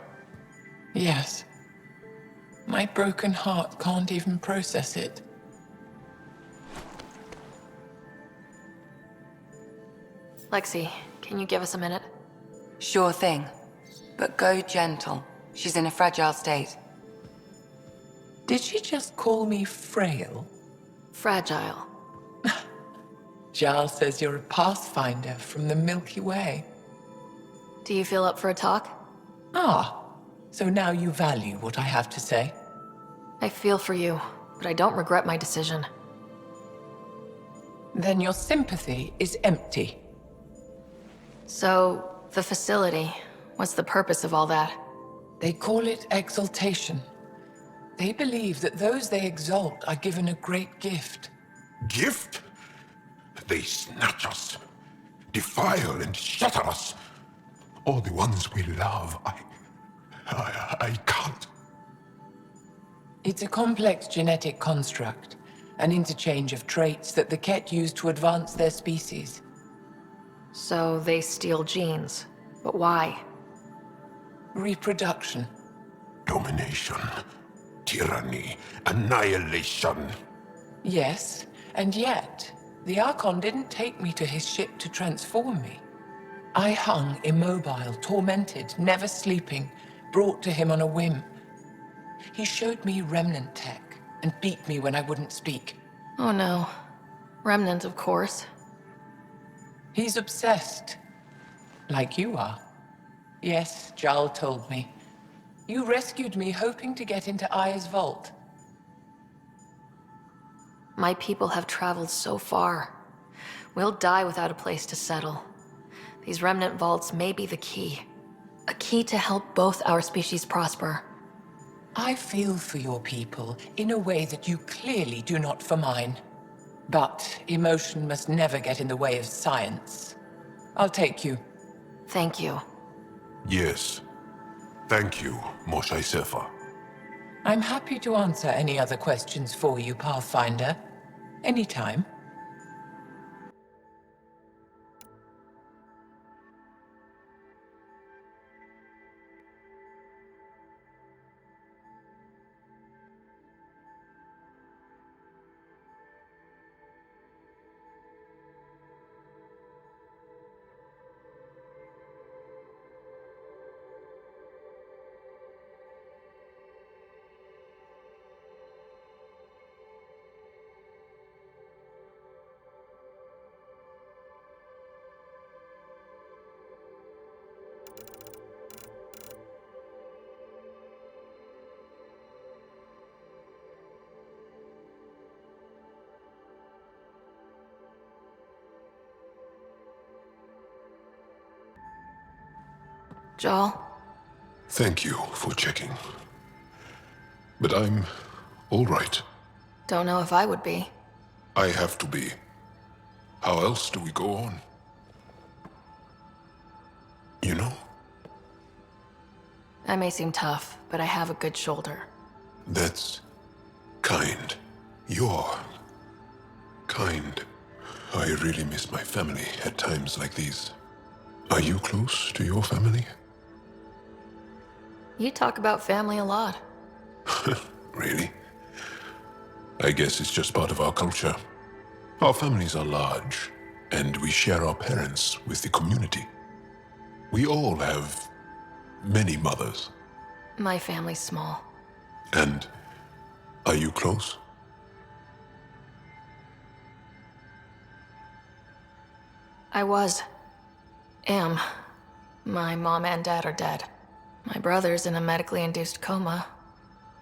Yes. My broken heart can't even process it. Lexi, can you give us a minute? Sure thing. But go gentle. She's in a fragile state. Did she just call me frail? Fragile. Jaal says you're a pathfinder from the Milky Way. Do you feel up for a talk? Ah, so now you value what I have to say? I feel for you, but I don't regret my decision. Then your sympathy is empty. So, the facility, what's the purpose of all that? They call it exaltation. They believe that those they exalt are given a great gift. Gift? They snatch us, defile and shatter us. All the ones we love, I can't. It's a complex genetic construct, an interchange of traits that the Ket use to advance their species. So they steal genes, but why? Reproduction. Domination, tyranny, annihilation. Yes, and yet, the Archon didn't take me to his ship to transform me. I hung immobile, tormented, never sleeping, brought to him on a whim. He showed me remnant tech and beat me when I wouldn't speak. Oh no. Remnant, of course. He's obsessed. Like you are. Yes, Jaal told me. You rescued me hoping to get into Aya's vault. My people have traveled so far. We'll die without a place to settle. These remnant vaults may be the key. A key to help both our species prosper. I feel for your people in a way that you clearly do not for mine. But emotion must never get in the way of science. I'll take you. Thank you. Yes. Thank you, Moshe Sefer. I'm happy to answer any other questions for you, Pathfinder. Anytime. Jaal? Thank you for checking. But I'm all right. Don't know if I would be. I have to be. How else do we go on? You know? I may seem tough, but I have a good shoulder. That's kind. You're kind. I really miss my family at times like these. Are you close to your family? You talk about family a lot. Really? I guess it's just part of our culture. Our families are large, and we share our parents with the community. We all have many mothers. My family's small. And are you close? I am. My mom and dad are dead. My brother's in a medically induced coma.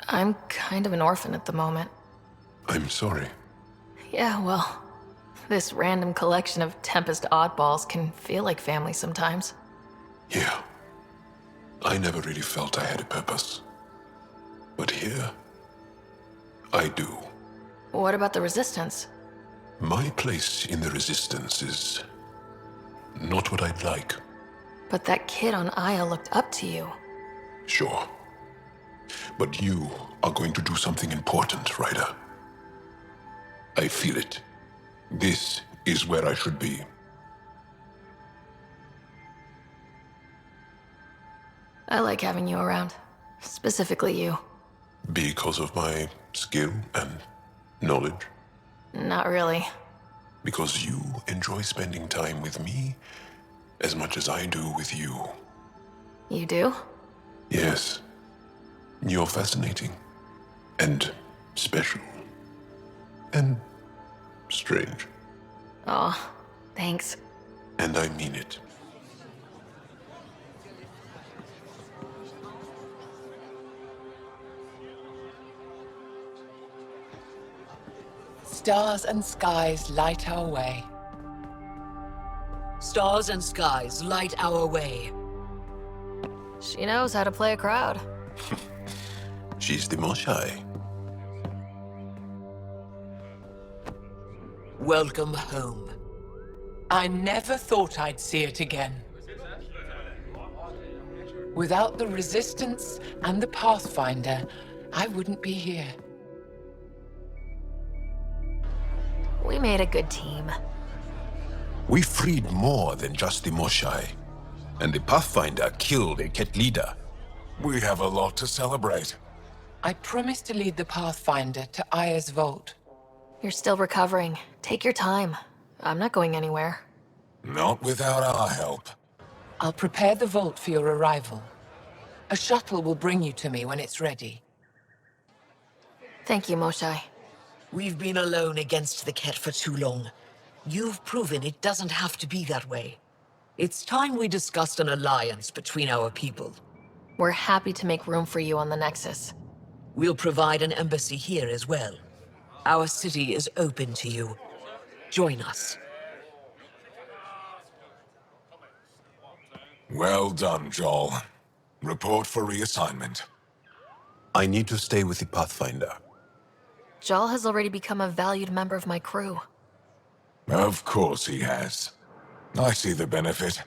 I'm kind of an orphan at the moment. I'm sorry. Yeah, well, this random collection of Tempest oddballs can feel like family sometimes. Yeah. I never really felt I had a purpose. But here, I do. What about the Resistance? My place in the Resistance is not what I'd like. But that kid on Aya looked up to you. Sure. But you are going to do something important, Ryder. I feel it. This is where I should be. I like having you around. Specifically you. Because of my skill and knowledge? Not really. Because you enjoy spending time with me as much as I do with you. You do? Yes. You're fascinating. And special. And strange. Aw, thanks. And I mean it. Stars and skies light our way. Stars and skies light our way. She knows how to play a crowd. She's the more shy. Welcome home. I never thought I'd see it again. Without the Resistance and the Pathfinder, I wouldn't be here. We made a good team. We freed more than just the Moshai. And the Pathfinder killed a Ket leader. We have a lot to celebrate. I promised to lead the Pathfinder to Aya's vault. You're still recovering. Take your time. I'm not going anywhere. Not without our help. I'll prepare the vault for your arrival. A shuttle will bring you to me when it's ready. Thank you, Moshai. We've been alone against the Ket for too long. You've proven it doesn't have to be that way. It's time we discussed an alliance between our people. We're happy to make room for you on the Nexus. We'll provide an embassy here as well. Our city is open to you. Join us. Well done, Jaal. Report for reassignment. I need to stay with the Pathfinder. Jaal has already become a valued member of my crew. Of course he has. I see the benefit.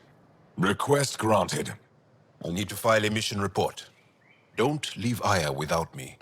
Request granted. I need to file a mission report. Don't leave Aya without me.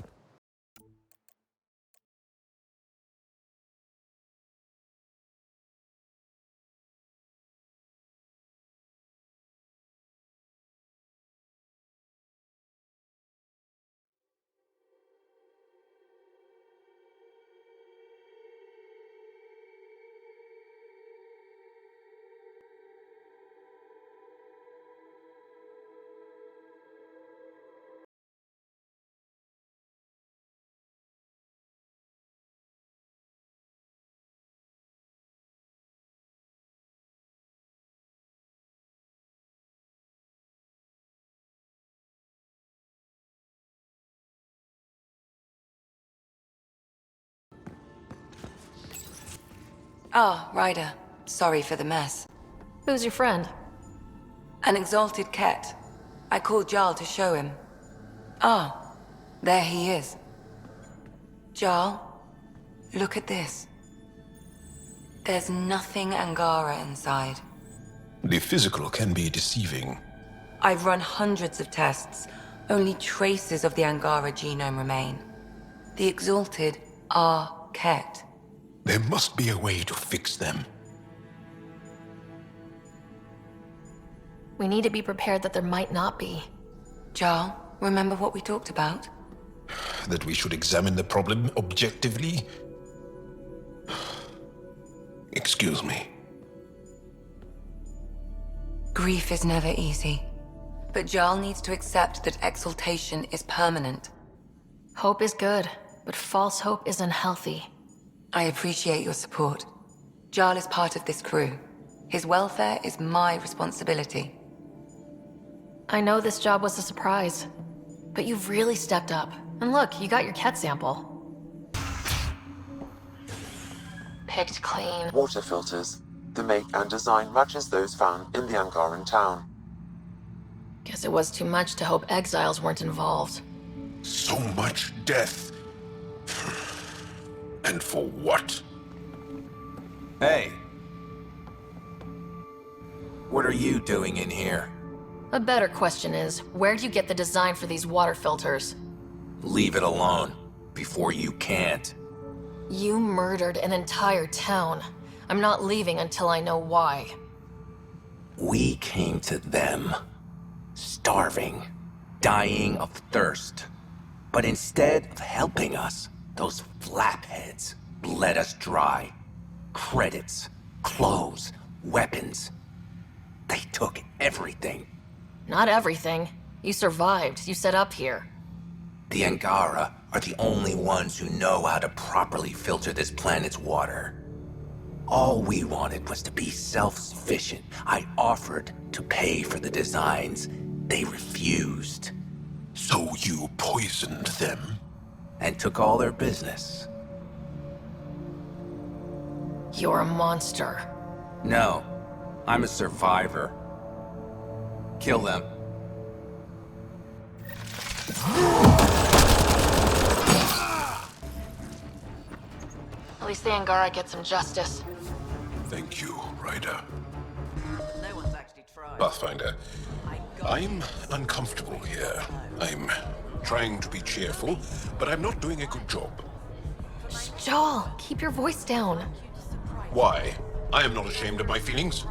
Ah, Ryder. Sorry for the mess. Who's your friend? An exalted Ket. I called Jaal to show him. Ah, there he is. Jaal, look at this. There's nothing Angara inside. The physical can be deceiving. I've run hundreds of tests. Only traces of the Angara genome remain. The exalted are Ket. There must be a way to fix them. We need to be prepared that there might not be. Jaal, remember what we talked about? That we should examine the problem objectively? Excuse me. Grief is never easy. But Jaal needs to accept that exaltation is permanent. Hope is good, but false hope isn't healthy. I appreciate your support. Jaal is part of this crew. His welfare is my responsibility. I know this job was a surprise, but you've really stepped up. And look, you got your cat sample. Picked clean. Water filters. The make and design matches those found in the Angaran town. Guess it was too much to hope exiles weren't involved. So much death. And for what? Hey. What are you doing in here? A better question is, where'd you get the design for these water filters? Leave it alone, before you can't. You murdered an entire town. I'm not leaving until I know why. We came to them, starving, dying of thirst. But instead of helping us, those flapheads bled us dry. Credits, clothes, weapons. They took everything. Not everything. You survived. You set up here. The Angara are the only ones who know how to properly filter this planet's water. All we wanted was to be self-sufficient. I offered to pay for the designs. They refused. So you poisoned them? And took all their business. You're a monster. No, I'm a survivor. Kill them. At least the Angara get some justice. Thank you, Ryder. Pathfinder, I'm uncomfortable here. I'm trying to be cheerful, but I'm not doing a good job. Jaal, keep your voice down. Why? I am not ashamed of my feelings.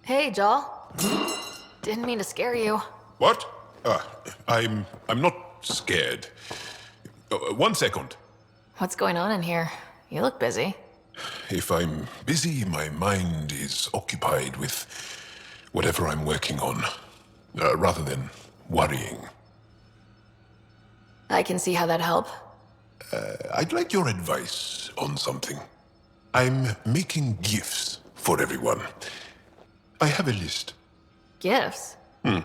Hey, Jaal. Didn't mean to scare you. What? I'm not scared. 1 second. What's going on in here? You look busy. If I'm busy, my mind is occupied with whatever I'm working on, rather than worrying. I can see how that'd help. I'd like your advice on something. I'm making gifts for everyone. I have a list. Gifts? Do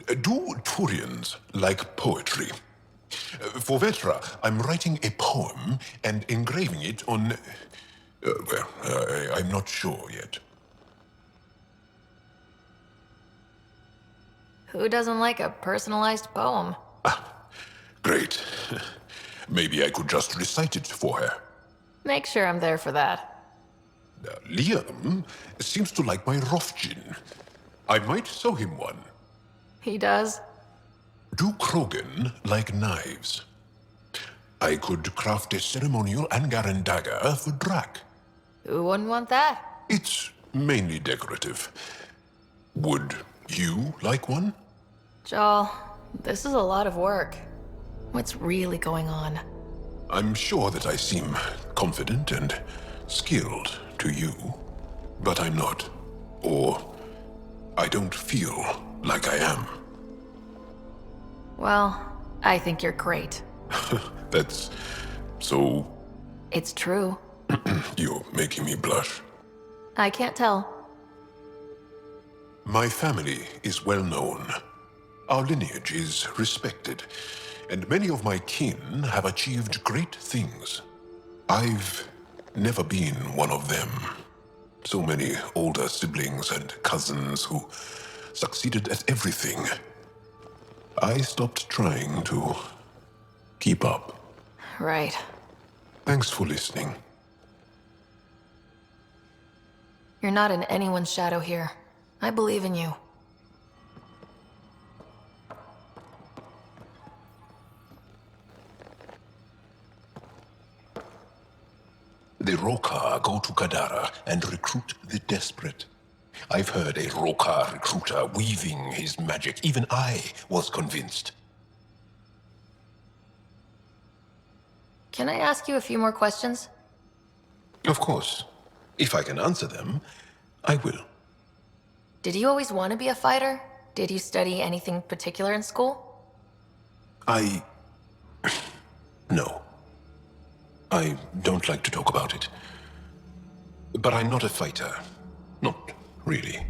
Turians like poetry? For Vetra, I'm writing a poem and engraving it on... I'm not sure yet. Who doesn't like a personalized poem? Great. Maybe I could just recite it for her. Make sure I'm there for that. Liam seems to like my Rofgin. I might sew him one. He does? Do Krogan like knives? I could craft a ceremonial Angaran dagger for Drak. Who wouldn't want that? It's mainly decorative. Would you like one? Jaal, this is a lot of work. What's really going on? I'm sure that I seem confident and skilled to you, but I'm not. Or I don't feel like I am. Well, I think you're great. That's so... It's true. You're making me blush. I can't tell. My family is well known. Our lineage is respected, and many of my kin have achieved great things. I've never been one of them. So many older siblings and cousins who succeeded at everything. I stopped trying to keep up. Right. Thanks for listening. You're not in anyone's shadow here. I believe in you. The Rokar go to Kadara and recruit the desperate. I've heard a Rokar recruiter weaving his magic. Even I was convinced. Can I ask you a few more questions? Of course. If I can answer them, I will. Did you always want to be a fighter? Did you study anything particular in school? No. I don't like to talk about it. But I'm not a fighter. Not really.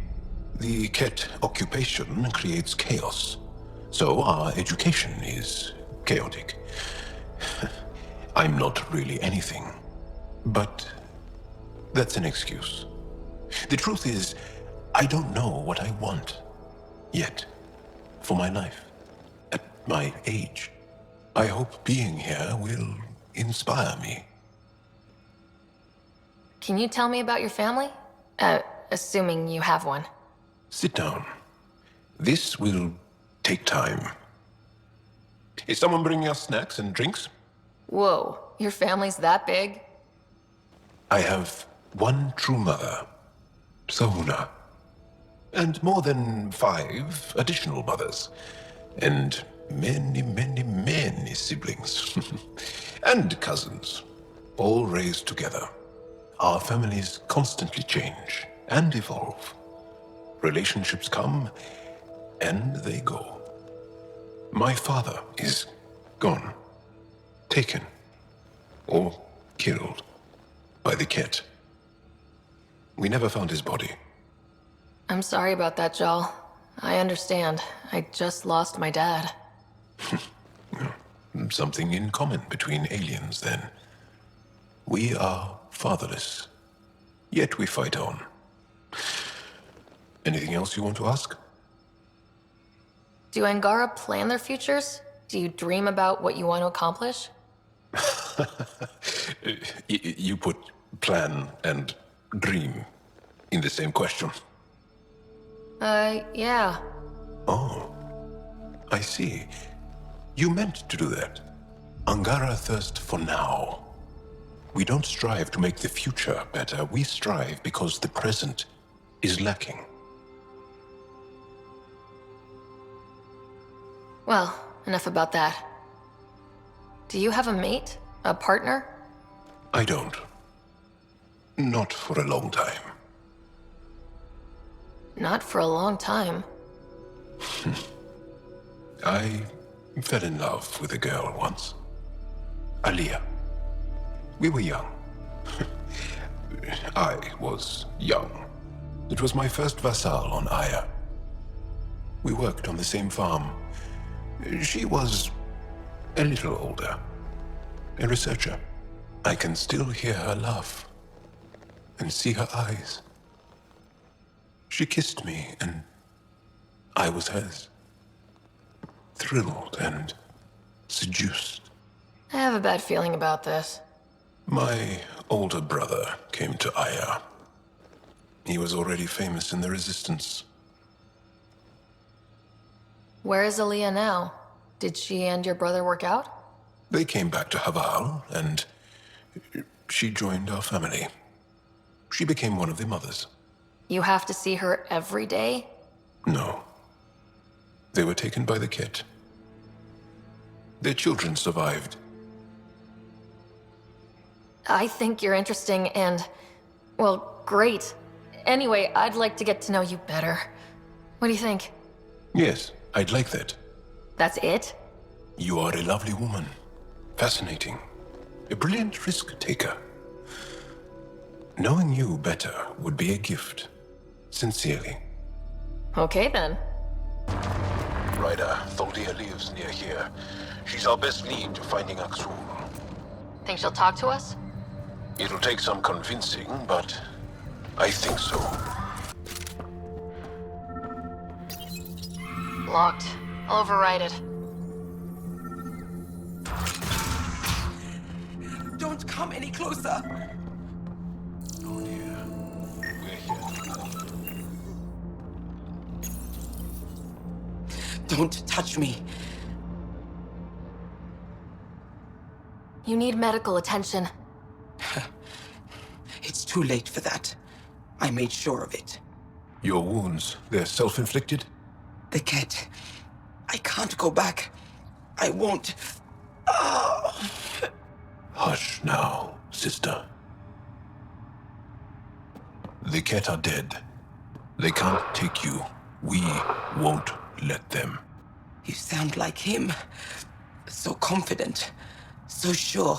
The Ket occupation creates chaos. So our education is chaotic. I'm not really anything. But that's an excuse. The truth is, I don't know what I want. Yet. For my life. At my age. I hope being here will inspire me. Can you tell me about your family? Assuming you have one. Sit down. This will take time. Is someone bringing us snacks and drinks? Whoa, your family's that big? I have one true mother, Sahuna, and more than 5 additional mothers, and many siblings, and cousins, all raised together. Our families constantly change and evolve. Relationships come and they go. My father is gone, taken, or killed by the Ket. We never found his body. I'm sorry about that, Jaal. I understand. I just lost my dad. Something in common between aliens, then. We are fatherless, yet we fight on. Anything else you want to ask? Do Angara plan their futures? Do you dream about what you want to accomplish? You put plan and dream in the same question. Yeah. Oh, I see. You meant to do that. Angara thirst for now. We don't strive to make the future better. We strive because the present is lacking. Well, enough about that. Do you have a mate? A partner? I don't. Not for a long time. Not for a long time. I fell in love with a girl once. Aliyah. We were young. I was young. It was my first vassal on Aya. We worked on the same farm. She was a little older. A researcher. I can still hear her laugh and see her eyes. She kissed me and I was hers. Thrilled and seduced. I have a bad feeling about this. My older brother came to Aya. He was already famous in the Resistance. Where is Aliyah now? Did she and your brother work out? They came back to Haval, and she joined our family. She became one of the mothers. You have to see her every day? No. They were taken by the Ket. Their children survived. I think you're interesting and, well, great. Anyway, I'd like to get to know you better. What do you think? Yes, I'd like that. That's it? You are a lovely woman. Fascinating. A brilliant risk-taker. Knowing you better would be a gift. Sincerely. Okay, then. Ryder, Tholdia lives near here. She's our best lead to finding Aksul. Think she'll talk to us? It'll take some convincing, but I think so. Locked. I'll override it. Don't come any closer. Oh dear. We're here. Don't touch me. You need medical attention. It's too late for that. I made sure of it. Your wounds, they're self-inflicted? The Ket. I can't go back. I won't. Oh. Hush now, sister. The Ket are dead. They can't take you. We won't let them. You sound like him. So confident. So sure.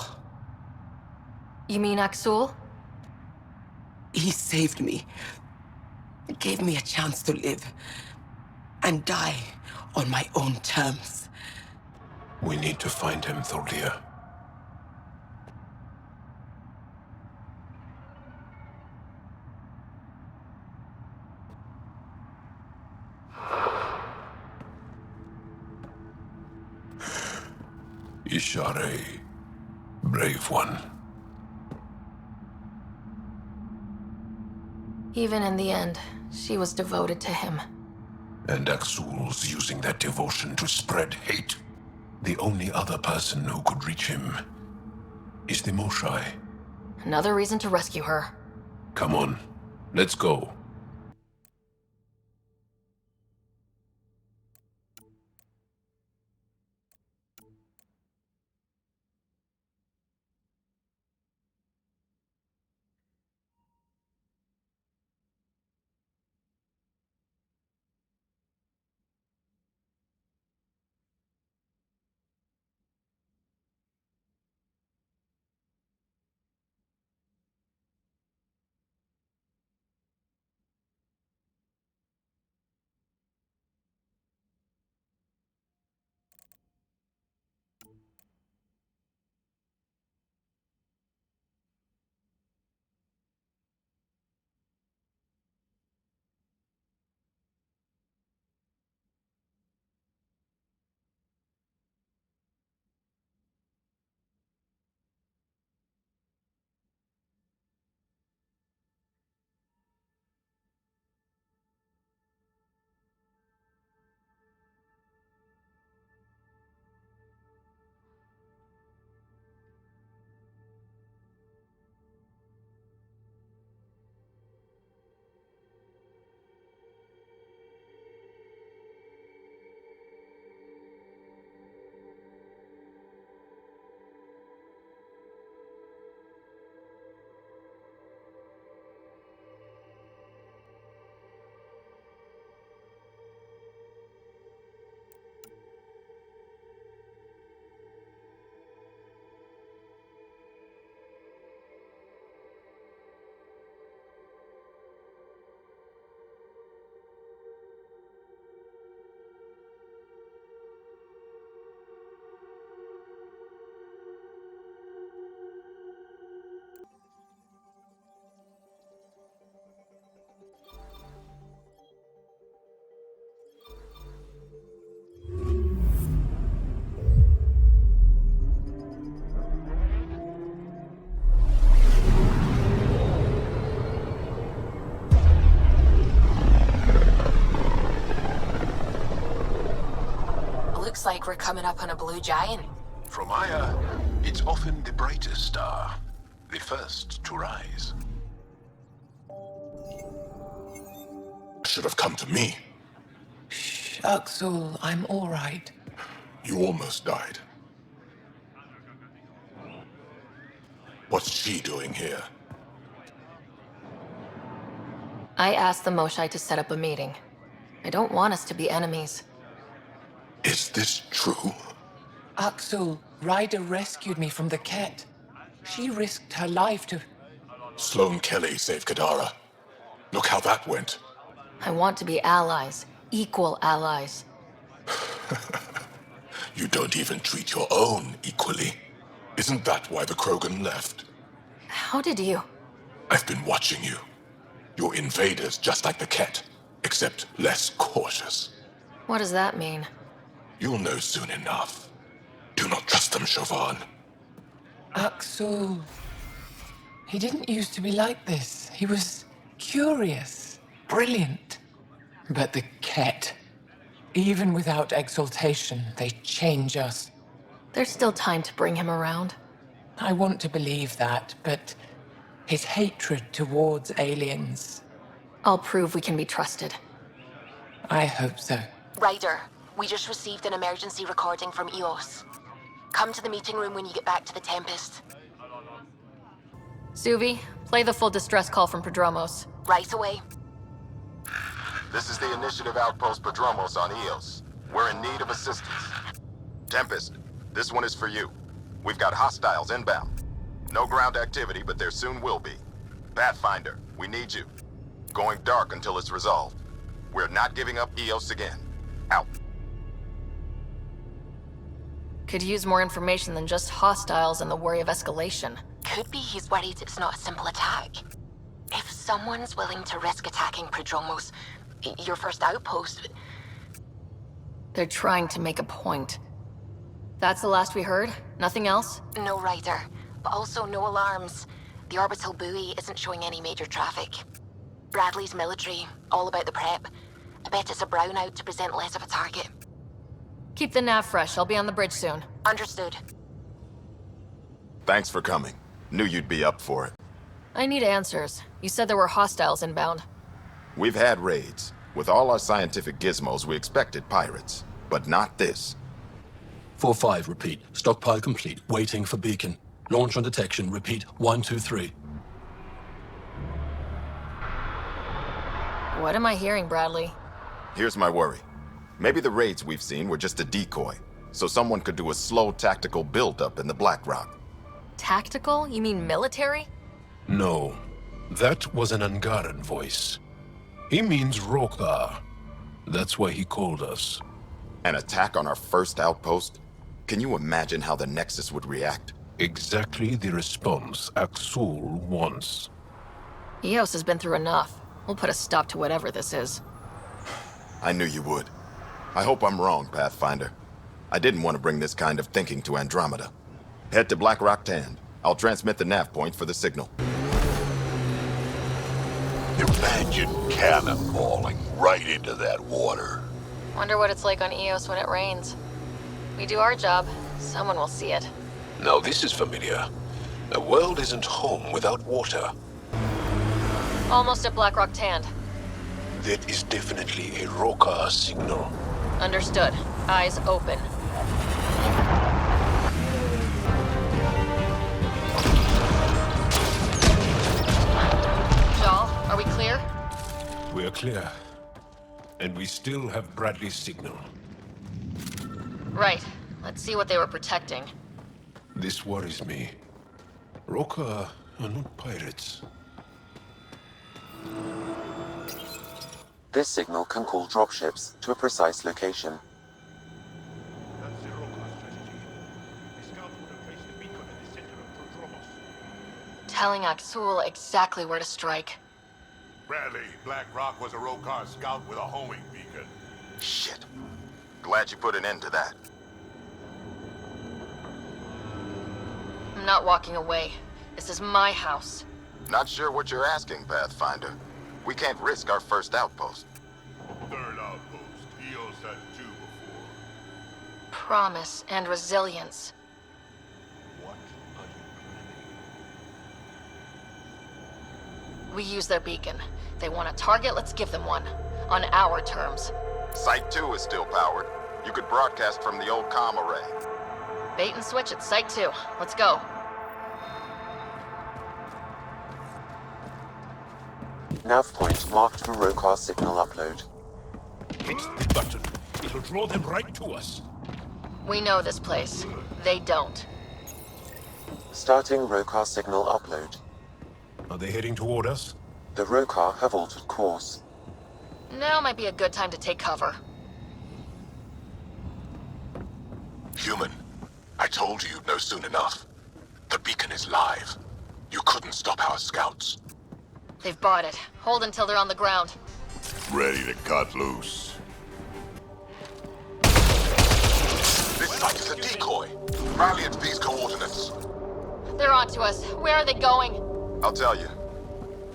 You mean Axul? He saved me. Gave me a chance to live. And die on my own terms. We need to find him, Thorlia. Ishare, brave one. Even in the end, she was devoted to him. And Axul's using that devotion to spread hate. The only other person who could reach him is the Moshai. Another reason to rescue her. Come on, let's go. Looks like we're coming up on a blue giant. From Aya, it's often the brightest star, the first to rise. Should have come to me. Shh, Axul, I'm all right. You almost died. What's she doing here? I asked the Moshai to set up a meeting. I don't want us to be enemies. Is this true? Axul, Ryder rescued me from the Ket. She risked her life to... Sloane Kelly saved Kadara. Look how that went. I want to be allies. Equal allies. You don't even treat your own equally. Isn't that why the Krogan left? How did you... I've been watching you. You're invaders just like the Ket, except less cautious. What does that mean? You'll know soon enough. Do not trust them, Chauvin. Axul... He didn't used to be like this. He was curious, brilliant. But the Ket, even without exaltation, they change us. There's still time to bring him around. I want to believe that, but his hatred towards aliens... I'll prove we can be trusted. I hope so. Ryder, we just received an emergency recording from EOS. Come to the meeting room when you get back to the Tempest. Suvi, play the full distress call from Prodromos. Right away. This is the Initiative Outpost Padromos on Eos. We're in need of assistance. Tempest, this one is for you. We've got hostiles inbound. No ground activity, but there soon will be. Pathfinder, we need you. Going dark until it's resolved. We're not giving up Eos again. Out. Could use more information than just hostiles and the worry of escalation. Could be he's worried it's not a simple attack. If someone's willing to risk attacking Prodromos, your first outpost... They're trying to make a point. That's the last we heard? Nothing else? No Raider, but also no alarms. The orbital buoy isn't showing any major traffic. Bradley's military, all about the prep. I bet it's a brownout to present less of a target. Keep the nav fresh. I'll be on the bridge soon. Understood. Thanks for coming. Knew you'd be up for it. I need answers. You said there were hostiles inbound. We've had raids. With all our scientific gizmos, we expected pirates. But not this. 4-5, repeat. Stockpile complete. Waiting for beacon. Launch on detection. Repeat. 1, 2, 3. What am I hearing, Bradley? Here's my worry. Maybe the raids we've seen were just a decoy, so someone could do a slow tactical buildup in the Black Rock. Tactical? You mean military? No. That was an Angaran voice. He means Rokar. That's why he called us. An attack on our first outpost? Can you imagine how the Nexus would react? Exactly the response Axul wants. Eos has been through enough. We'll put a stop to whatever this is. I knew you would. I hope I'm wrong, Pathfinder. I didn't want to bring this kind of thinking to Andromeda. Head to Black Rock Tand. I'll transmit the nav point for the signal. Imagine cannonballing right into that water. Wonder what it's like on Eos when it rains. We do our job. Someone will see it. Now this is familiar. The world isn't home without water. Almost at Black Rock Tand. That is definitely a Rokar signal. Understood. Eyes open. Jaal, are we clear? We're clear. And we still have Bradley's signal. Right. Let's see what they were protecting. This worries me. Rokar are not pirates. This signal can call dropships to a precise location. Telling Axul exactly where to strike. Bradley, Black Rock was a Rokar scout with a homing beacon. Shit. Glad you put an end to that. I'm not walking away. This is my house. Not sure what you're asking, Pathfinder. We can't risk our first outpost. Third outpost. Eos had 2 before. Promise and resilience. What are you We use their beacon. They want a target, let's give them one. On our terms. Site 2 is still powered. You could broadcast from the old comm array. Bait and switch at Site 2. Let's go. Nav point marked for Rokar signal upload. Hit the button. It'll draw them right to us. We know this place. They don't. Starting Rokar signal upload. Are they heading toward us? The Rokar have altered course. Now might be a good time to take cover. Human, I told you you'd know soon enough. The beacon is live. You couldn't stop our scouts. They've bought it. Hold until they're on the ground. ready to cut loose? This site is a decoy. Rally at these coordinates. They're onto us. Where are they going? I'll tell you.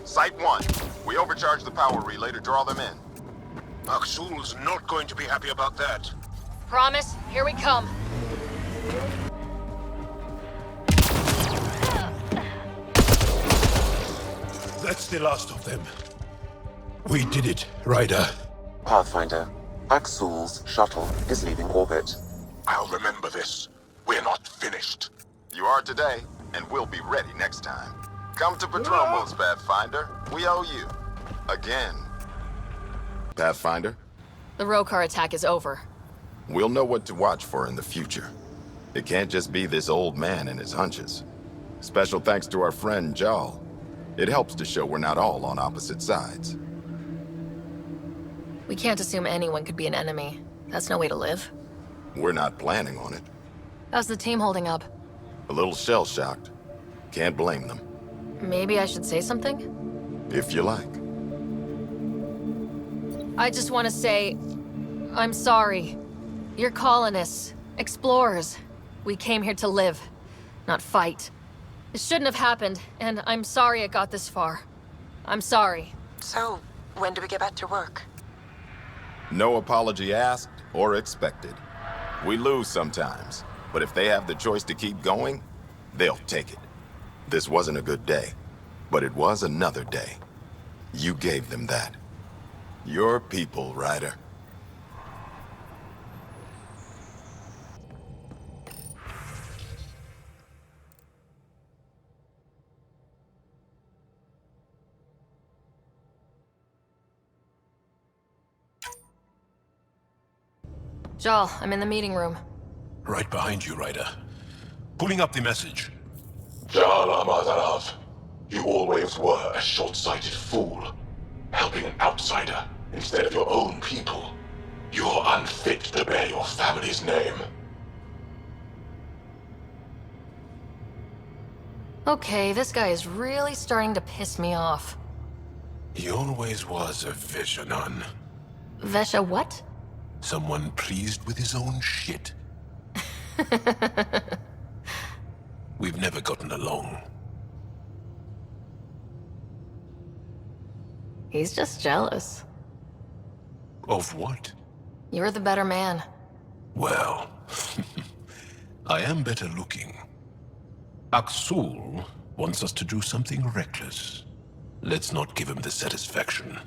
Site 1. We overcharged the power relay to draw them in. Axul's not going to be happy about that. Promise? Here we come. That's the last of them. We did it, Ryder. Pathfinder, Axul's shuttle is leaving orbit. I'll remember this. We're not finished. You are today, and we'll be ready next time. Come to Padromos, Pathfinder. We owe you. Again. Pathfinder? The Rokar attack is over. We'll know what to watch for in the future. It can't just be this old man and his hunches. Special thanks to our friend Jaal. It helps to show we're not all on opposite sides. We can't assume anyone could be an enemy. That's no way to live. We're not planning on it. How's the team holding up? A little shell-shocked. Can't blame them. Maybe I should say something? If you like. I just want to say, I'm sorry. You're colonists, explorers. We came here to live, not fight. It shouldn't have happened, and I'm sorry it got this far. I'm sorry. So, when do we get back to work? No apology asked or expected. We lose sometimes, but if they have the choice to keep going, they'll take it. This wasn't a good day, but it was another day. You gave them that. Your people, Ryder. Jaal, I'm in the meeting room. Right behind you, Ryder. Pulling up the message. Ja'ala Daraf, you always were a short-sighted fool, helping an outsider instead of your own people. You're unfit to bear your family's name. Okay, this guy is really starting to piss me off. He always was a Veshanon. Vesha what? Someone pleased with his own shit. We've never gotten along. He's just jealous. Of what? You're the better man. Well, I am better looking. Aksul wants us to do something reckless. Let's not give him the satisfaction.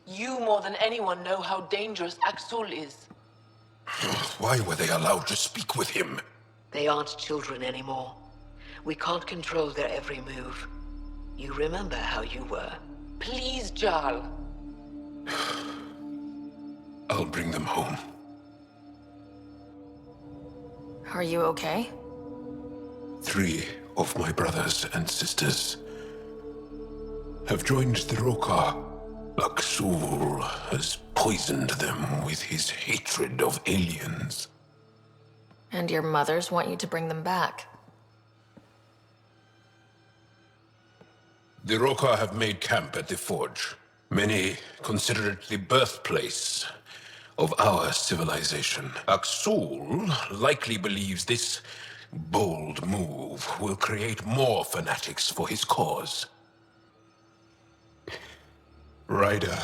You more than anyone know how dangerous Aksul is. Why were they allowed to speak with him? They aren't children anymore. We can't control their every move. You remember how you were. Please, Jaal. I'll bring them home. Are you okay? 3 of my brothers and sisters have joined the Rokar. Aksul has poisoned them with his hatred of aliens. And your mothers want you to bring them back. The Rokar have made camp at the Forge. Many consider it the birthplace of our civilization. Aksul likely believes this bold move will create more fanatics for his cause. Ryder,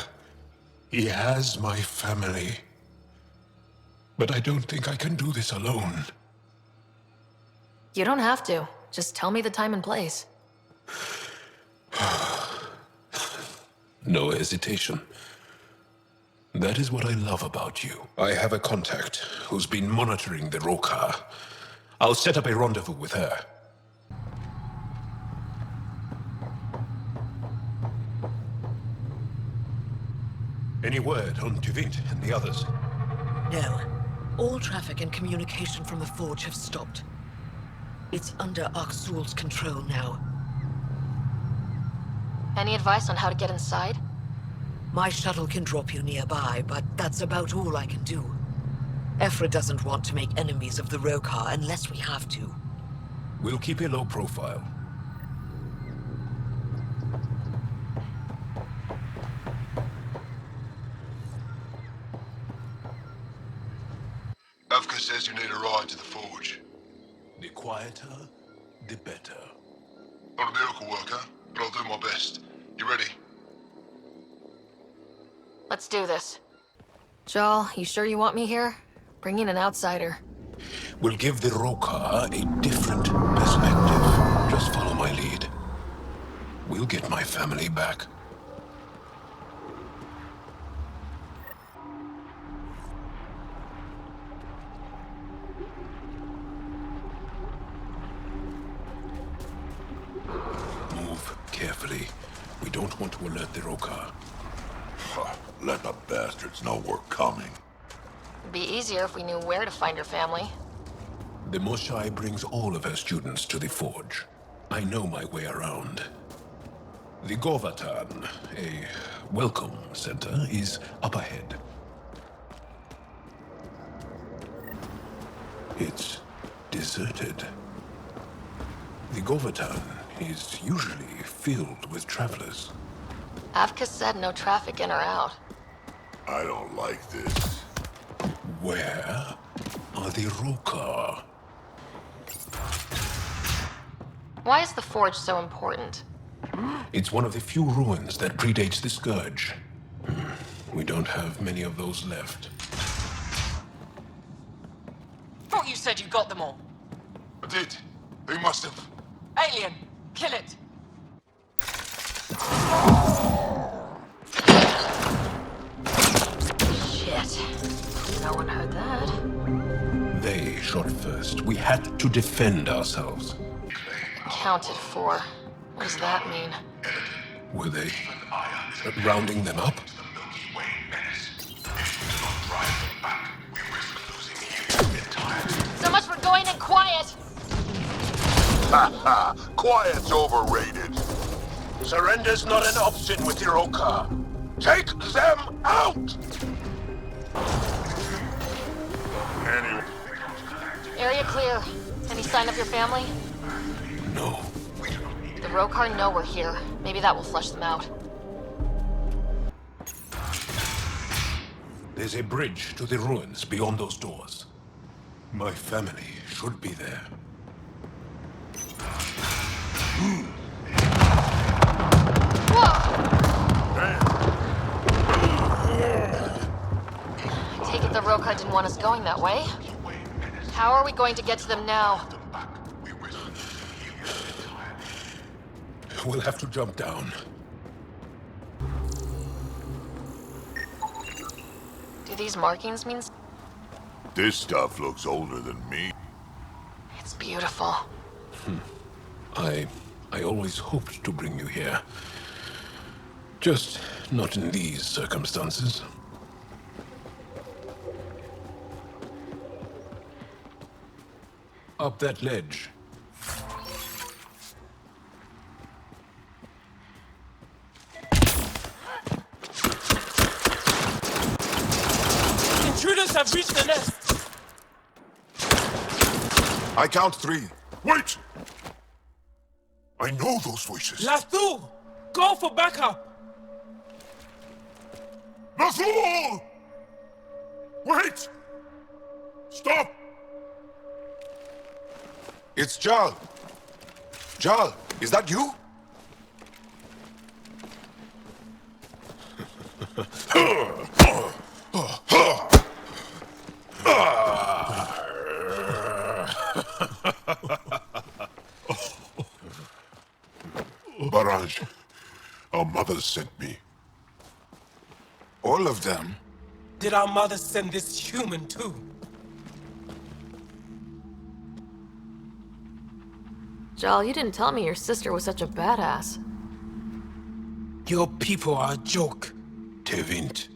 he has my family. But I don't think I can do this alone. You don't have to. Just tell me the time and place. No hesitation. That is what I love about you. I have a contact who's been monitoring the Rokar. I'll set up a rendezvous with her. Any word on Tuvint and the others? No. All traffic and communication from the Forge have stopped. It's under Aksul's control now. Any advice on how to get inside? My shuttle can drop you nearby, but that's about all I can do. Ephra doesn't want to make enemies of the Rokar unless we have to. We'll keep a low profile. Avka says you need a ride to the Forge. The quieter, the better. Not a miracle worker, but I'll do my best. You ready? Let's do this. Jaal, you sure you want me here? Bring in an outsider. We'll give the Rokar a different perspective. Just follow my lead. We'll get my family back. We don't want to alert the Rokar. Let the bastards know we're coming. It'd be easier if we knew where to find her family. The Moshai brings all of her students to the Forge. I know my way around. The Govatan, a welcome center, is up ahead. It's deserted. The Govatan is usually filled with travelers. Avka said no traffic in or out. I don't like this. Where are the Rokar? Why is the Forge so important? It's one of the few ruins that predates the Scourge. We don't have many of those left. Thought you said you got them all. I did. They must have. Alien, kill it. Shit. No one heard that. They shot first. We had to defend ourselves. Counted for. What does that mean? Were they rounding them up? So much for going in quiet! Ha ha! Quiet's overrated. Surrender's not an option with the Rokar. Take them out! Anyway. Area clear. Any sign of your family? No. The Rokar know we're here. Maybe that will flush them out. There's a bridge to the ruins beyond those doors. My family should be there. I take it the Rokar didn't want us going that way. How are we going to get to them now? We'll have to jump down. Do these markings mean... This stuff looks older than me. It's beautiful. I always hoped to bring you here. Just not in these circumstances. Up that ledge. Intruders have reached the nest. I count 3. Wait! I know those voices. Lathul! Go for backup! Lathul! Wait! Stop! It's Jaal. Jaal, is that you? Barrage, our mothers sent me. All of them? Did our mother send this human too? Jaal, you didn't tell me your sister was such a badass. Your people are a joke. Tevint,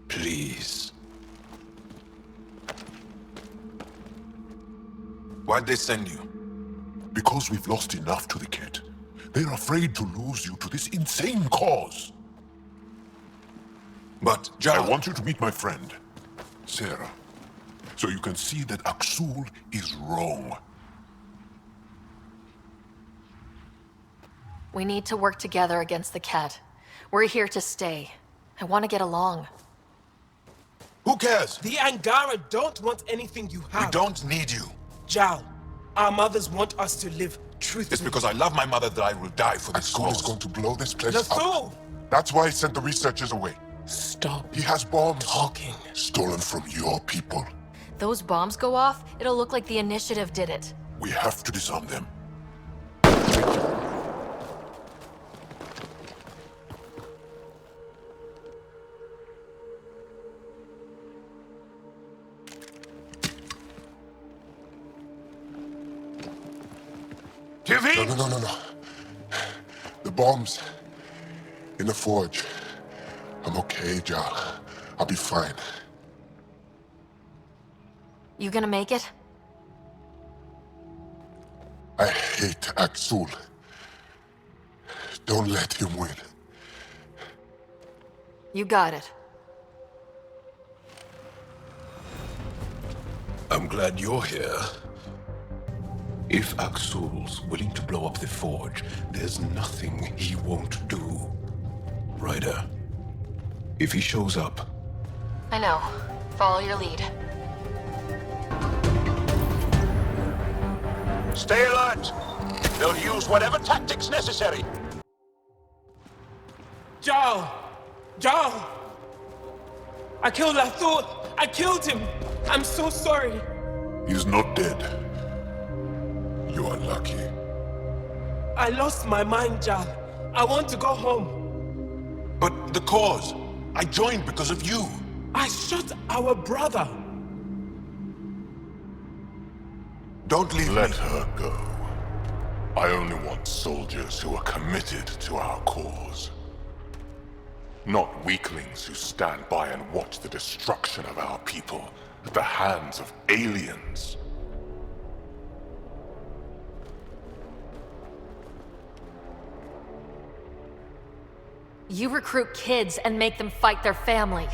please. Why'd they send you? Because we've lost enough to the Ket. They're afraid to lose you to this insane cause. But, Jaal... I want you to meet my friend, Sara, so you can see that Aksul is wrong. We need to work together against the Ket. We're here to stay. I want to get along. Who cares? The Angara don't want anything you have. We don't need you. Jaal, our mothers want us to live truthfully. It's because I love my mother that I will die for this cause. Is going to blow this place Lathul! up. That's why he sent the researchers away. Stop. He has bombs. Talking. Stolen from your people. Those bombs go off, it'll look like the Initiative did it. We have to disarm them. No. The bombs. In the forge. I'm okay, Jaal. I'll be fine. You gonna make it? I hate Aksul. Don't let him win. You got it. I'm glad you're here. If Aksul's willing to blow up the forge, there's nothing he won't do. Ryder, if he shows up... I know. Follow your lead. Stay alert! They'll use whatever tactics necessary. Jaal! Jaal! I killed Lathur! I killed him! I'm so sorry! He's not dead. You are lucky. I lost my mind, Jaal. I want to go home. But the cause! I joined because of you! I shot our brother! Don't leave Let me. her go. I only want soldiers who are committed to our cause. Not weaklings who stand by and watch the destruction of our people at the hands of aliens. You recruit kids and make them fight their family.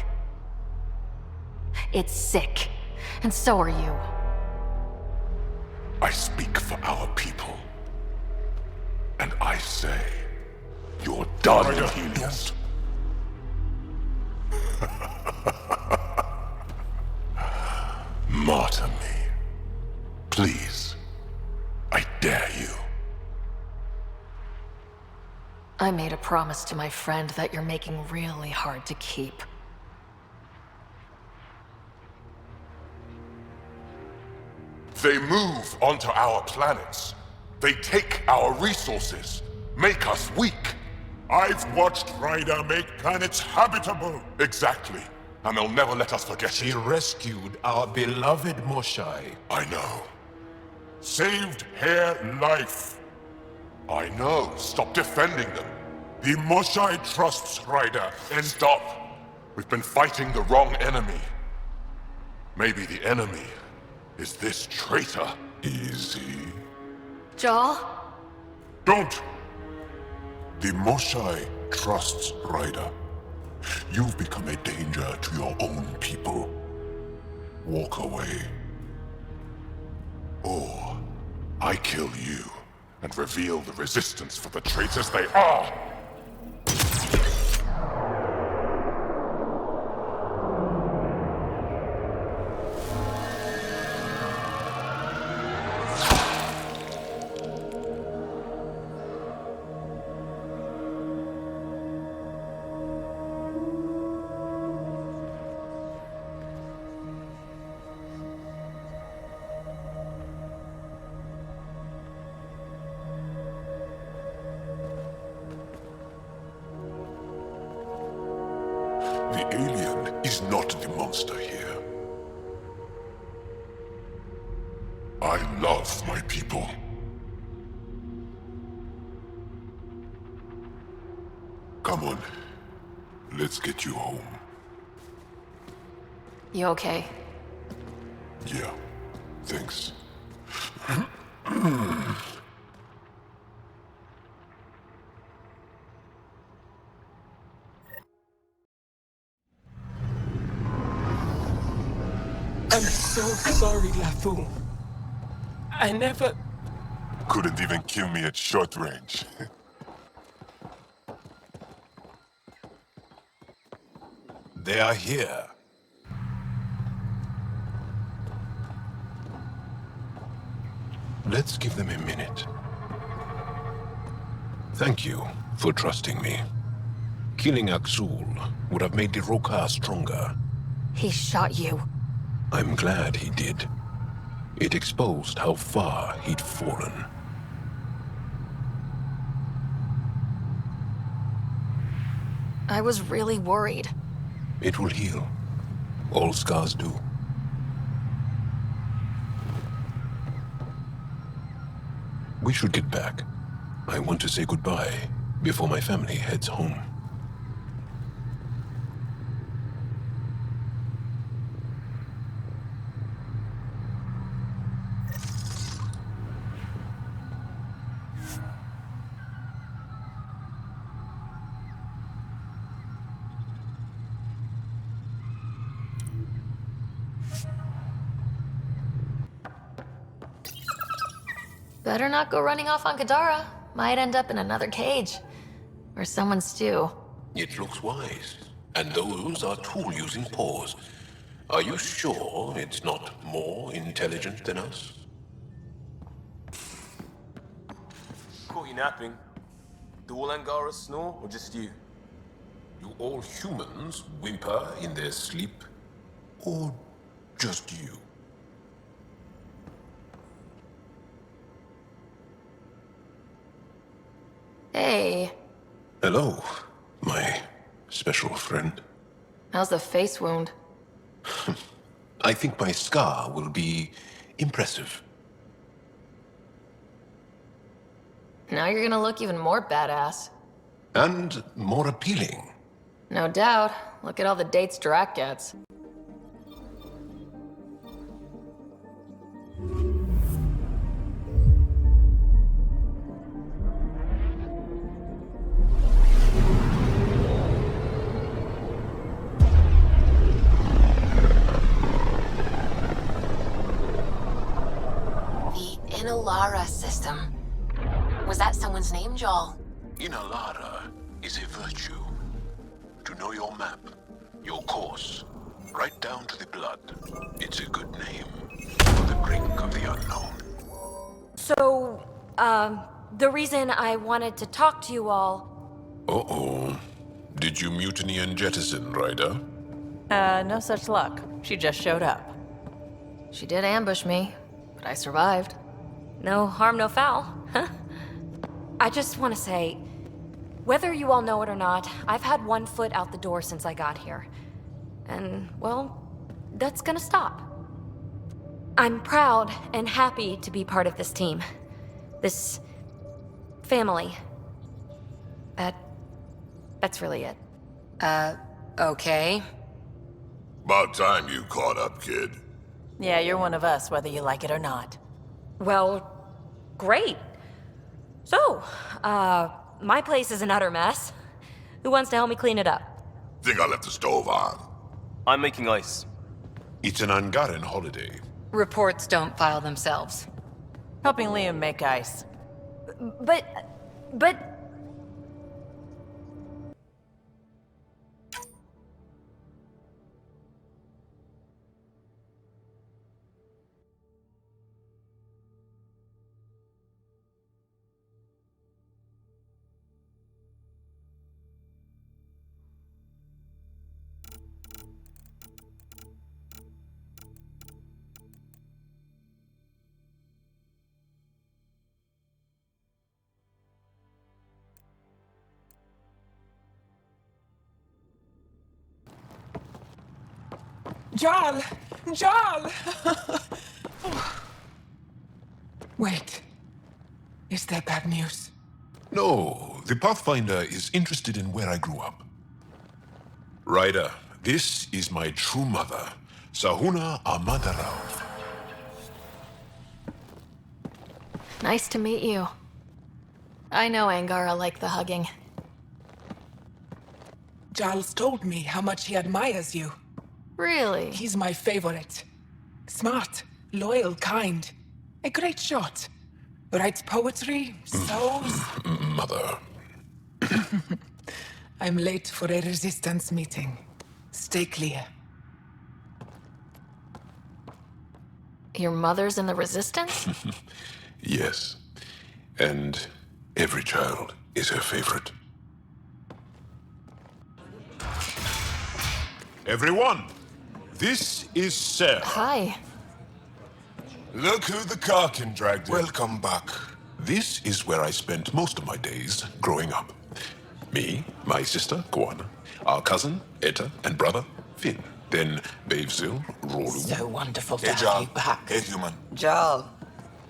It's sick. And so are you. I speak for our people. And I say, you're done, Helios. Martyr me. Please. I dare you. I made a promise to my friend that you're making really hard to keep. They move onto our planets. They take our resources, make us weak. I've watched Raider make planets habitable. Exactly. And they'll never let us forget She it. rescued our beloved Moshai. I know. Saved her life. I know. Stop defending them. The Moshai trusts Raider. And stop. We've been fighting the wrong enemy. Maybe the enemy is this traitor. Easy. Jaal? Don't! The Moshai trusts Raider. You've become a danger to your own people. Walk away. Or I kill you and reveal the resistance for the traitors they are! The alien is not the monster here. I love my people. Come on. Let's get you home. You okay? Yeah. Thanks. I'm so sorry, Lathur. I never... Couldn't even kill me at short range. They are here. Let's give them a minute. Thank you for trusting me. Killing Aksul would have made the Roka stronger. He shot you. I'm glad he did. It exposed how far he'd fallen. I was really worried. It will heal. All scars do. We should get back. I want to say goodbye before my family heads home. Better not go running off on Kadara. Might end up in another cage. Or someone's stew. It looks wise. And those are tool-using paws. Are you sure it's not more intelligent than us? Caught you napping. Do all Angara snore, or just you? Do all humans whimper in their sleep? Or just you? Hey, Hello, my special friend. how's the face wound? I think my scar will be impressive. Now you're gonna look even more badass. And more appealing. No doubt. Look at all the dates Drac gets. The Inalara system. Was that someone's name, Jaal? Inalara is a virtue. To know your map, your course, right down to the blood. It's a good name for the brink of the unknown. So, the reason I wanted to talk to you all... Uh-oh. Did you mutiny and jettison, Ryder? No such luck. She just showed up. She did ambush me, but I survived. No harm, no foul, huh? I just want to say, whether you all know it or not, I've had one foot out the door since I got here. And, well, that's gonna stop. I'm proud and happy to be part of this team. This... family. That's really it. Okay. About time you caught up, kid. Yeah, you're one of us, whether you like it or not. Well, great. So, my place is an utter mess. Who wants to help me clean it up? Think I left the stove on. I'm making ice. It's an Angaran holiday. Reports don't file themselves. Helping Liam make ice. But... Jaal! Jaal! Wait. Is there bad news? No, the Pathfinder is interested in where I grew up. Ryder, this is my true mother, Sahuna Amadarav. Nice to meet you. I know Angara like the hugging. Jaal's told me how much he admires you. Really? He's my favorite. Smart, loyal, kind. A great shot. Writes poetry, sews... Mother. I'm late for a resistance meeting. Stay clear. Your mother's in the Resistance? Yes. And every child is her favorite. Everyone, this is Sara. Hi. Look who the Karkin dragged in. Welcome back. This is where I spent most of my days growing up. Me, my sister, Kwana, our cousin, Etta, and brother, Finn. Then Bavzil, Rolu. So wonderful to Hey, have Jaal. you back. Hey, human. Jaal,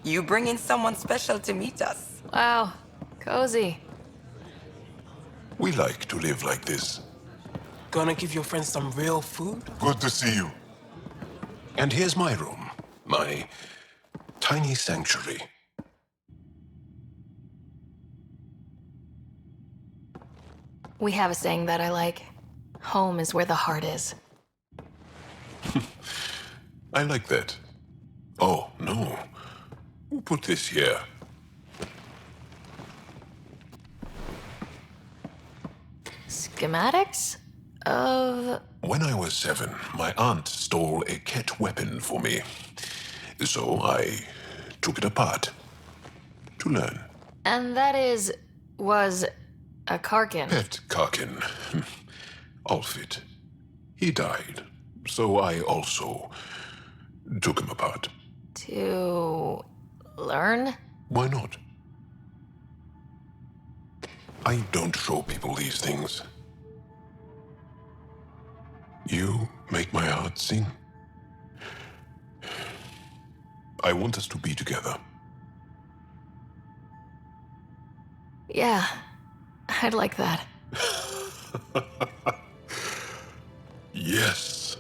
you bring in someone special to meet us. Wow. Cozy. We like to live like this. Gonna give your friends some real food? Good to see you. And here's my room. My tiny sanctuary. We have a saying that I like. Home is where the heart is. I like that. Oh, no. Who put this here? Schematics? Of... When I was 7, my aunt stole a Ket weapon for me. So I took it apart to learn. And that was a Karkin. Pet Karkin. Alfit. He died. So I also took him apart. To learn? Why not? I don't show people these things. You make my heart sing. I want us to be together. Yeah, I'd like that. Yes.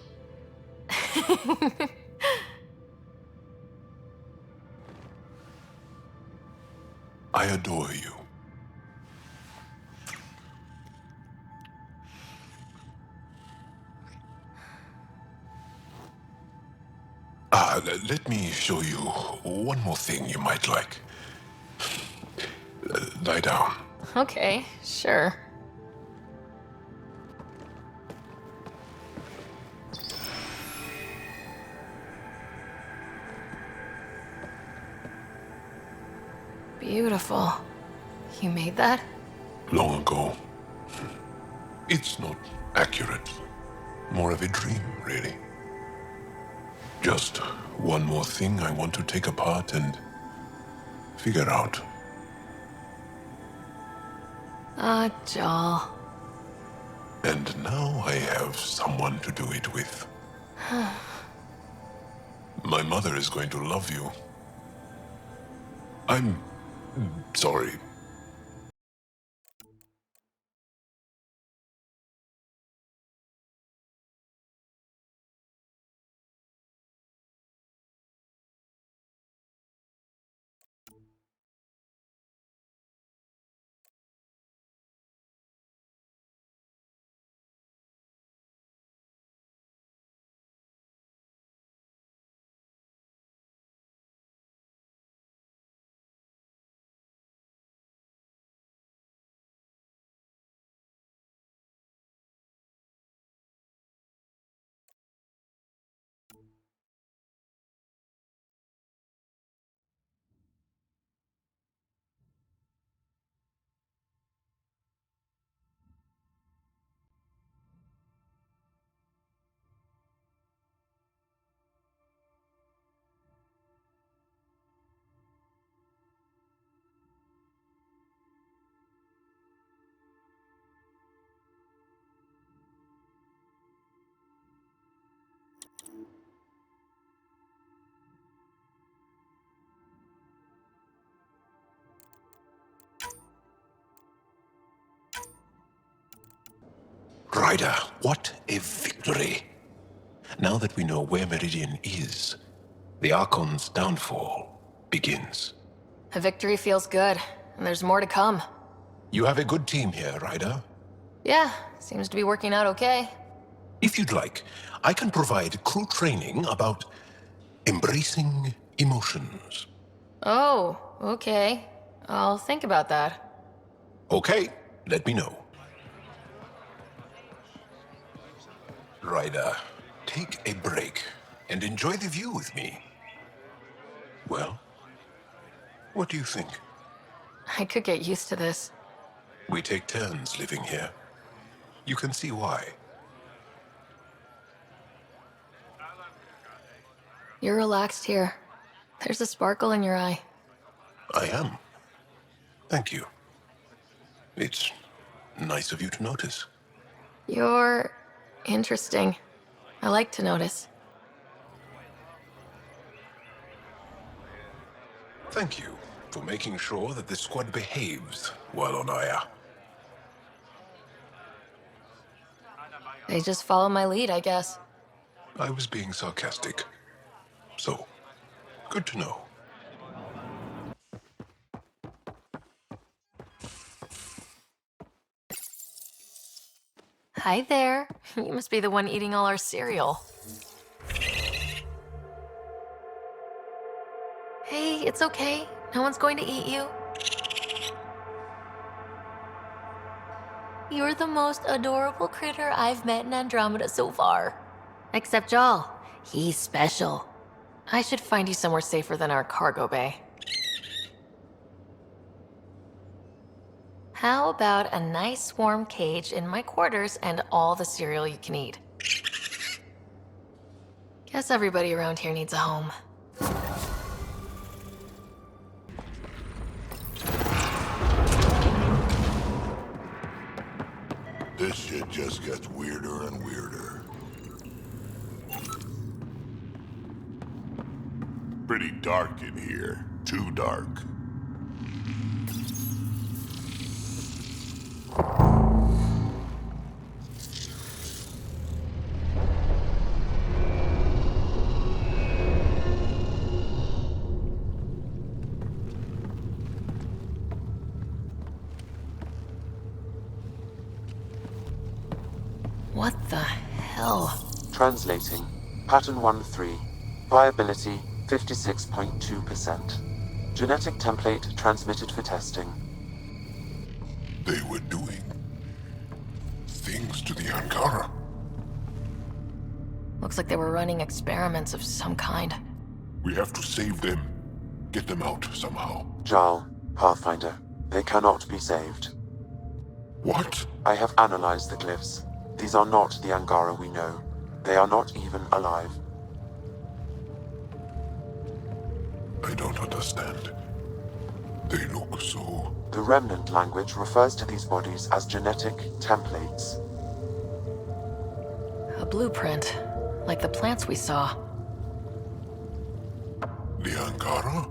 I adore you. Let me show you one more thing you might like. Lie down. Okay, sure. Beautiful. You made that? Long ago. It's not accurate. More of a dream, really. Just one more thing I want to take apart and figure out. Jaal. And now I have someone to do it with. My mother is going to love you. I'm sorry. Ryder, what a victory! Now that we know where Meridian is, the Archon's downfall begins. A victory feels good, and there's more to come. You have a good team here, Ryder. Yeah, seems to be working out okay. If you'd like, I can provide crew training about embracing emotions. Oh, okay. I'll think about that. Okay, let me know. Ryder, take a break and enjoy the view with me. Well, what do you think? I could get used to this. We take turns living here. You can see why. You're relaxed here. There's a sparkle in your eye. I am. Thank you. It's nice of you to notice. You're interesting. I like to notice. Thank you for making sure that the squad behaves while on Aya. They just follow my lead, I guess. I was being sarcastic. So, good to know. Hi there. You must be the one eating all our cereal. Hey, it's okay. No one's going to eat you. You're the most adorable critter I've met in Andromeda so far. Except Jaal. He's special. I should find you somewhere safer than our cargo bay. How about a nice warm cage in my quarters and all the cereal you can eat? Guess everybody around here needs a home. This shit just gets weirder and weirder. Pretty dark in here. Too dark. What the hell? Translating. Pattern 1-3. Viability 56.2%. Genetic template transmitted for testing. They were doing things to the Angara. Looks like they were running experiments of some kind. We have to save them. Get them out somehow. Jaal, Pathfinder, they cannot be saved. What? I have analyzed the glyphs. These are not the Angara we know. They are not even alive. I don't understand. They look so... The Remnant language refers to these bodies as genetic templates. A blueprint, like the plants we saw. The Angara?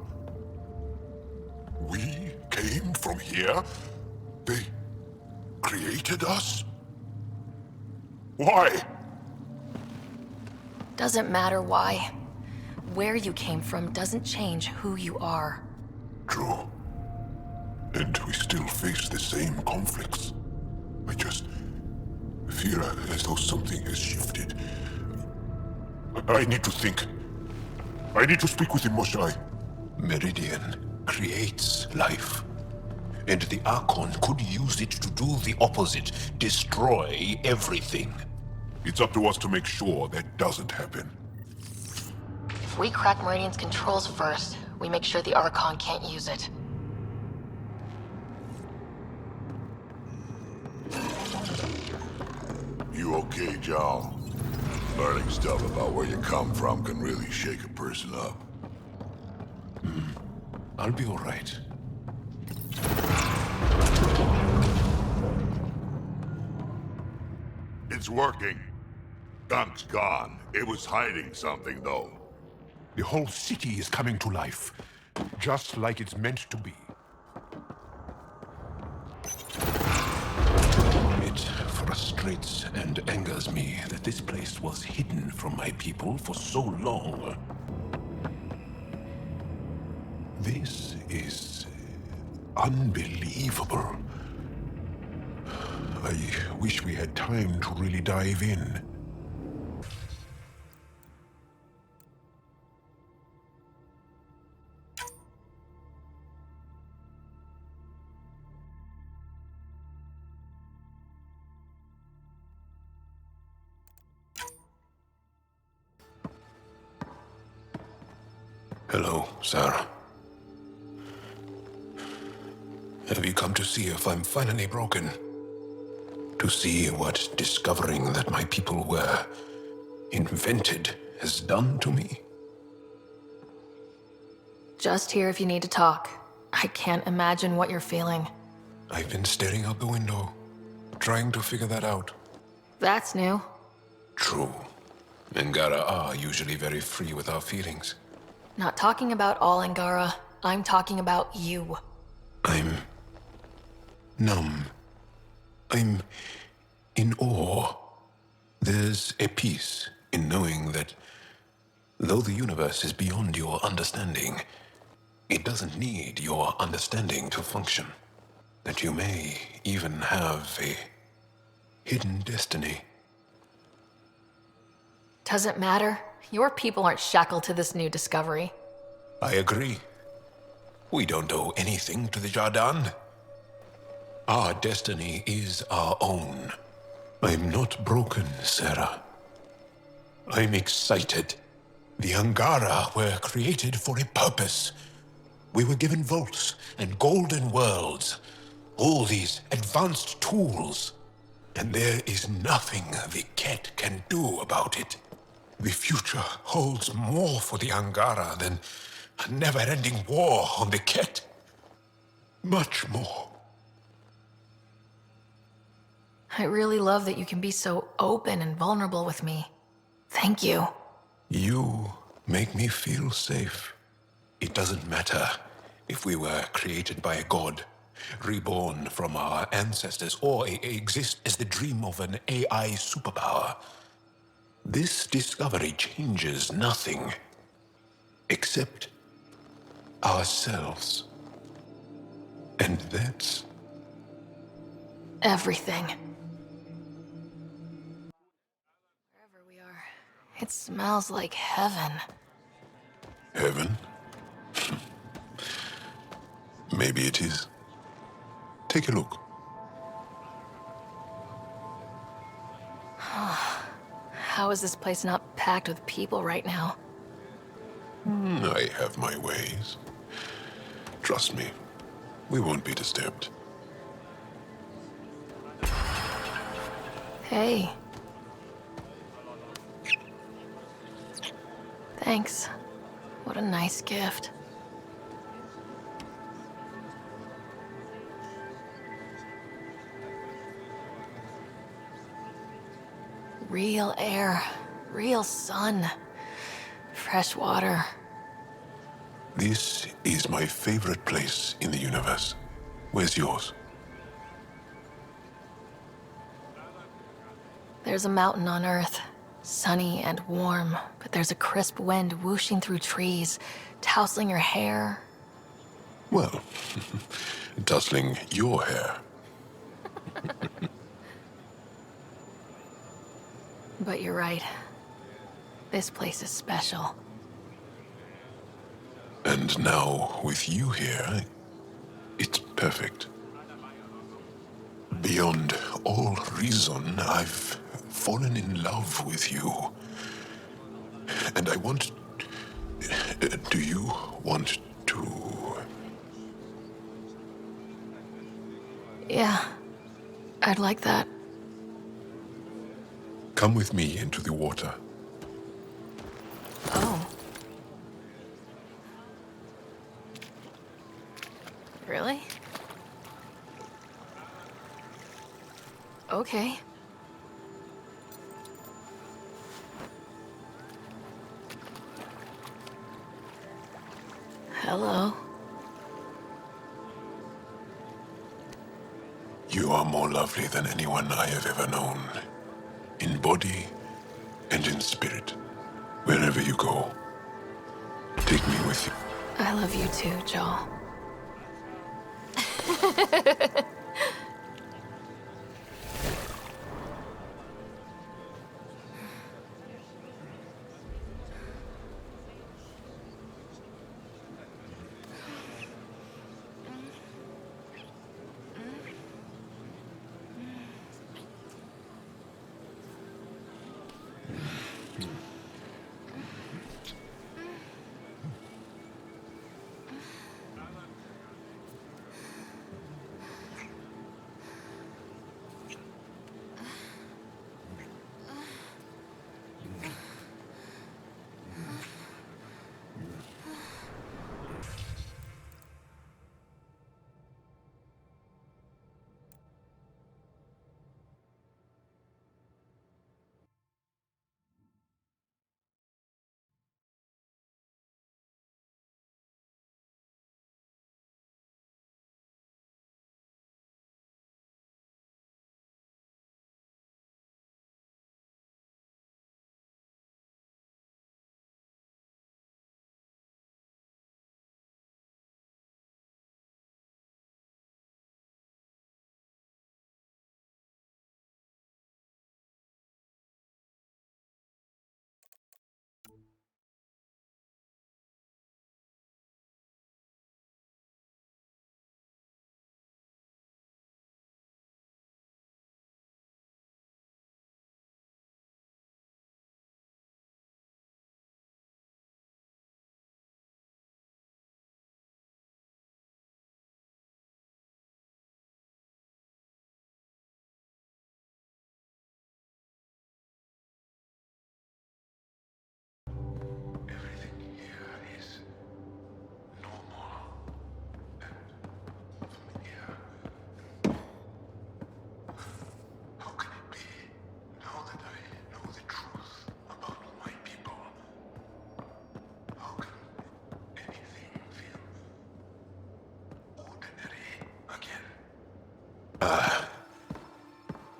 We came from here? They created us? Why? Doesn't matter why. Where you came from doesn't change who you are. True. And we still face the same conflicts. I just feel as though something has shifted. I need to think. I need to speak with him, Moshae. Meridian creates life. And the Archon could use it to do the opposite, destroy everything. It's up to us to make sure that doesn't happen. If we crack Meridian's controls first, we make sure the Archon can't use it. You okay, Jaal? Learning stuff about where you come from can really shake a person up. I'll be all right. It's working. Gunk's gone. It was hiding something, though. The whole city is coming to life, just like it's meant to be. It frustrates and angers me that this place was hidden from my people for so long. This is unbelievable. I wish we had time to really dive in. Hello, Sara. Have you come to see if I'm finally broken? To see what discovering that my people were invented has done to me? Just here if you need to talk. I can't imagine what you're feeling. I've been staring out the window, trying to figure that out. That's new. True. Angara are usually very free with our feelings. Not talking about all Angara. I'm talking about you. I'm numb. I'm in awe. There's a peace in knowing that though the universe is beyond your understanding, it doesn't need your understanding to function. That you may even have a hidden destiny. Doesn't matter. Your people aren't shackled to this new discovery. I agree. We don't owe anything to the Jardan. Our destiny is our own. I'm not broken, Sara. I'm excited. The Angara were created for a purpose. We were given vaults and golden worlds. All these advanced tools. And there is nothing the Ket can do about it. The future holds more for the Angara than a never-ending war on the Ket. Much more. I really love that you can be so open and vulnerable with me. Thank you. You make me feel safe. It doesn't matter if we were created by a god, reborn from our ancestors, or exist as the dream of an AI superpower. This discovery changes nothing except ourselves. And that's everything. Wherever we are, it smells like heaven. heaven. Maybe it is. Take a look. How is this place not packed with people right now? I have my ways. Trust me, we won't be disturbed. Hey. Thanks. What a nice gift. Real air, real sun, fresh water. This is my favorite place in the universe. Where's yours? There's a mountain on Earth, sunny and warm, but there's a crisp wind whooshing through trees, tousling your hair. Well, tussling your hair. But you're right. This place is special. And now, with you here, it's perfect. Beyond all reason, I've fallen in love with you. And I want... do you want to... Yeah, I'd like that. Come with me into the water. Oh. Really? Okay. Hello. You are more lovely than anyone I have ever known. In body and in spirit. Wherever you go, take me with you. I love you too, Jaal.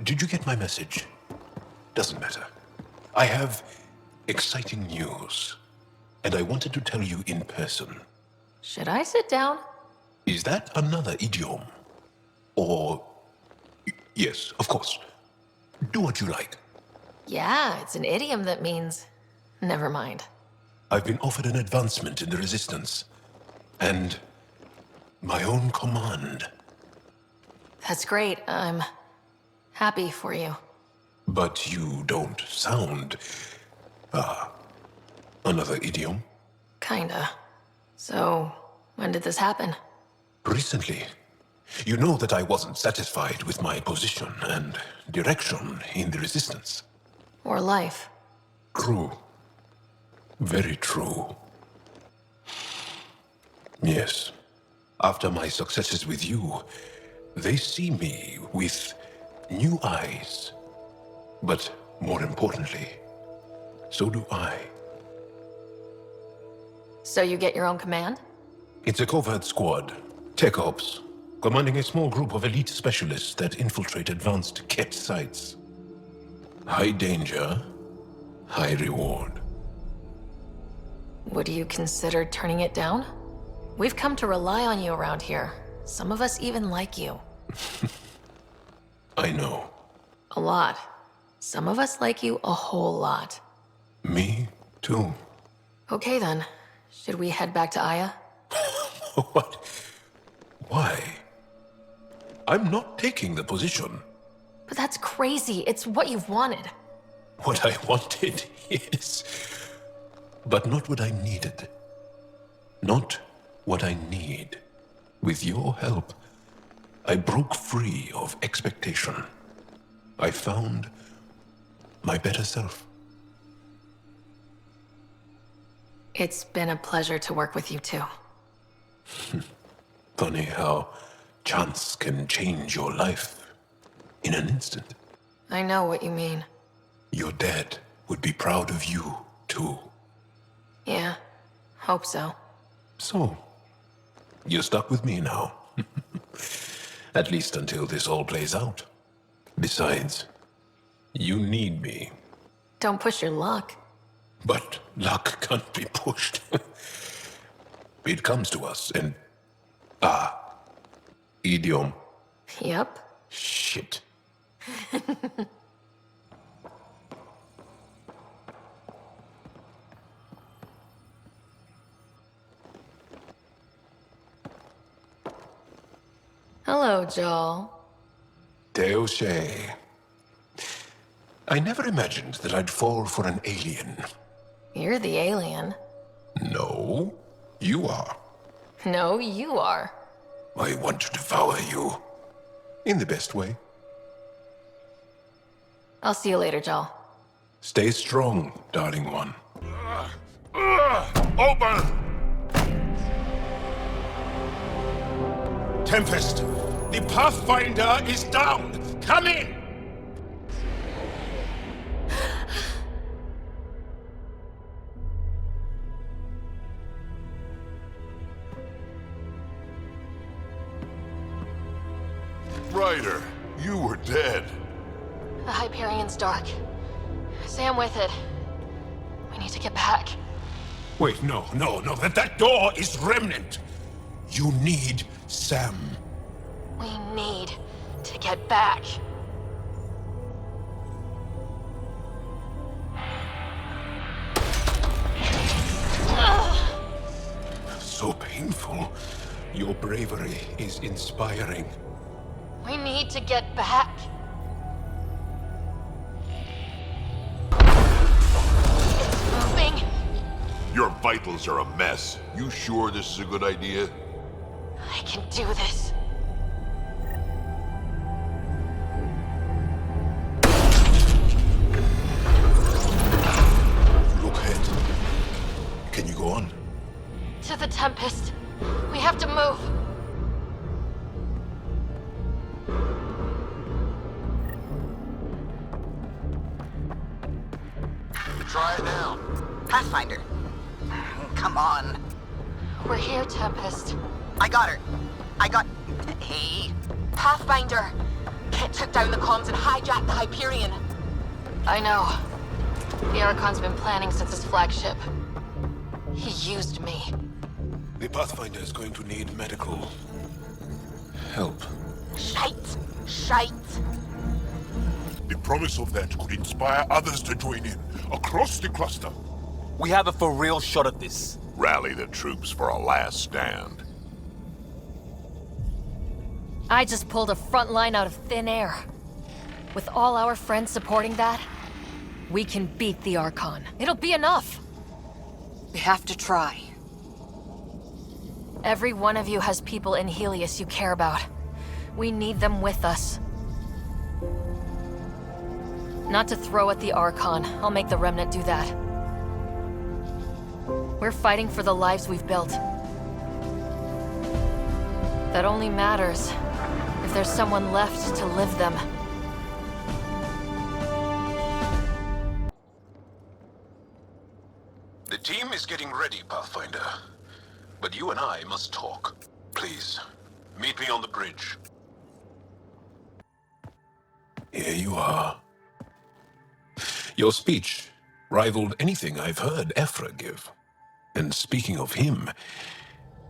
Did you get my message? Doesn't matter. I have exciting news, and I wanted to tell you in person. Should I sit down? Is that another idiom? Or... Yes, of course. Do what you like. Yeah, it's an idiom that means... Never mind. I've been offered an advancement in the Resistance. And... my own command. That's great. I'm... happy for you. But you don't sound... another idiom? Kinda. So, when did this happen? Recently. You know that I wasn't satisfied with my position and direction in the Resistance. Or life. True. Very true. Yes. After my successes with you, they see me with new eyes. But more importantly, so do I. So you get your own command? It's a covert squad, Tech Ops, commanding a small group of elite specialists that infiltrate advanced Ket sites. High danger, high reward. Would you consider turning it down? We've come to rely on you around here. Some of us even like you. I know. A lot. Some of us like you a whole lot. Me too. Okay then. Should we head back to Aya? What? Why? I'm not taking the position. But that's crazy. It's what you've wanted. What I wanted, yes. But not what I needed. Not what I need. With your help, I broke free of expectation. I found my better self. It's been a pleasure to work with you too. Funny how chance can change your life in an instant. I know what you mean. Your dad would be proud of you, too. Yeah, hope so. So, you're stuck with me now. At least until this all plays out. Besides, you need me. Don't push your luck. But luck can't be pushed. It comes to us and... idiom. Yep. Shit. Hello, Jaal. Deus. I never imagined that I'd fall for an alien. You're the alien. No, you are. No, you are. I want to devour you. In the best way. I'll see you later, Jaal. Stay strong, darling one. Open! Tempest, the Pathfinder is down! Come in! Ryder, you were dead. The Hyperion's dark. Say I'm with it. We need to get back. Wait, no. That door is remnant. You need Sam. We need to get back. So painful. Your bravery is inspiring. We need to get back. It's moving. Your vitals are a mess. You sure this is a good idea? I can do this. Look ahead. Can you go on? To the Tempest. We have to move. Try it now. Pathfinder. Come on. We're here, Tempest. I got her. Hey. Pathfinder. Kit took down the comms and hijacked the Hyperion. I know. The Archon's been planning since his flagship. He used me. The Pathfinder is going to need medical help. Shite! Shite! The promise of that could inspire others to join in, across the cluster. We have a for real shot at this. Rally the troops for a last stand. I just pulled a front line out of thin air. With all our friends supporting that, we can beat the Archon. It'll be enough. We have to try. Every one of you has people in Helios you care about. We need them with us. Not to throw at the Archon. I'll make the Remnant do that. We're fighting for the lives we've built. That only matters if there's someone left to live them. The team is getting ready, Pathfinder. But you and I must talk. Please, meet me on the bridge. Here you are. Your speech rivaled anything I've heard Ephra give. And speaking of him,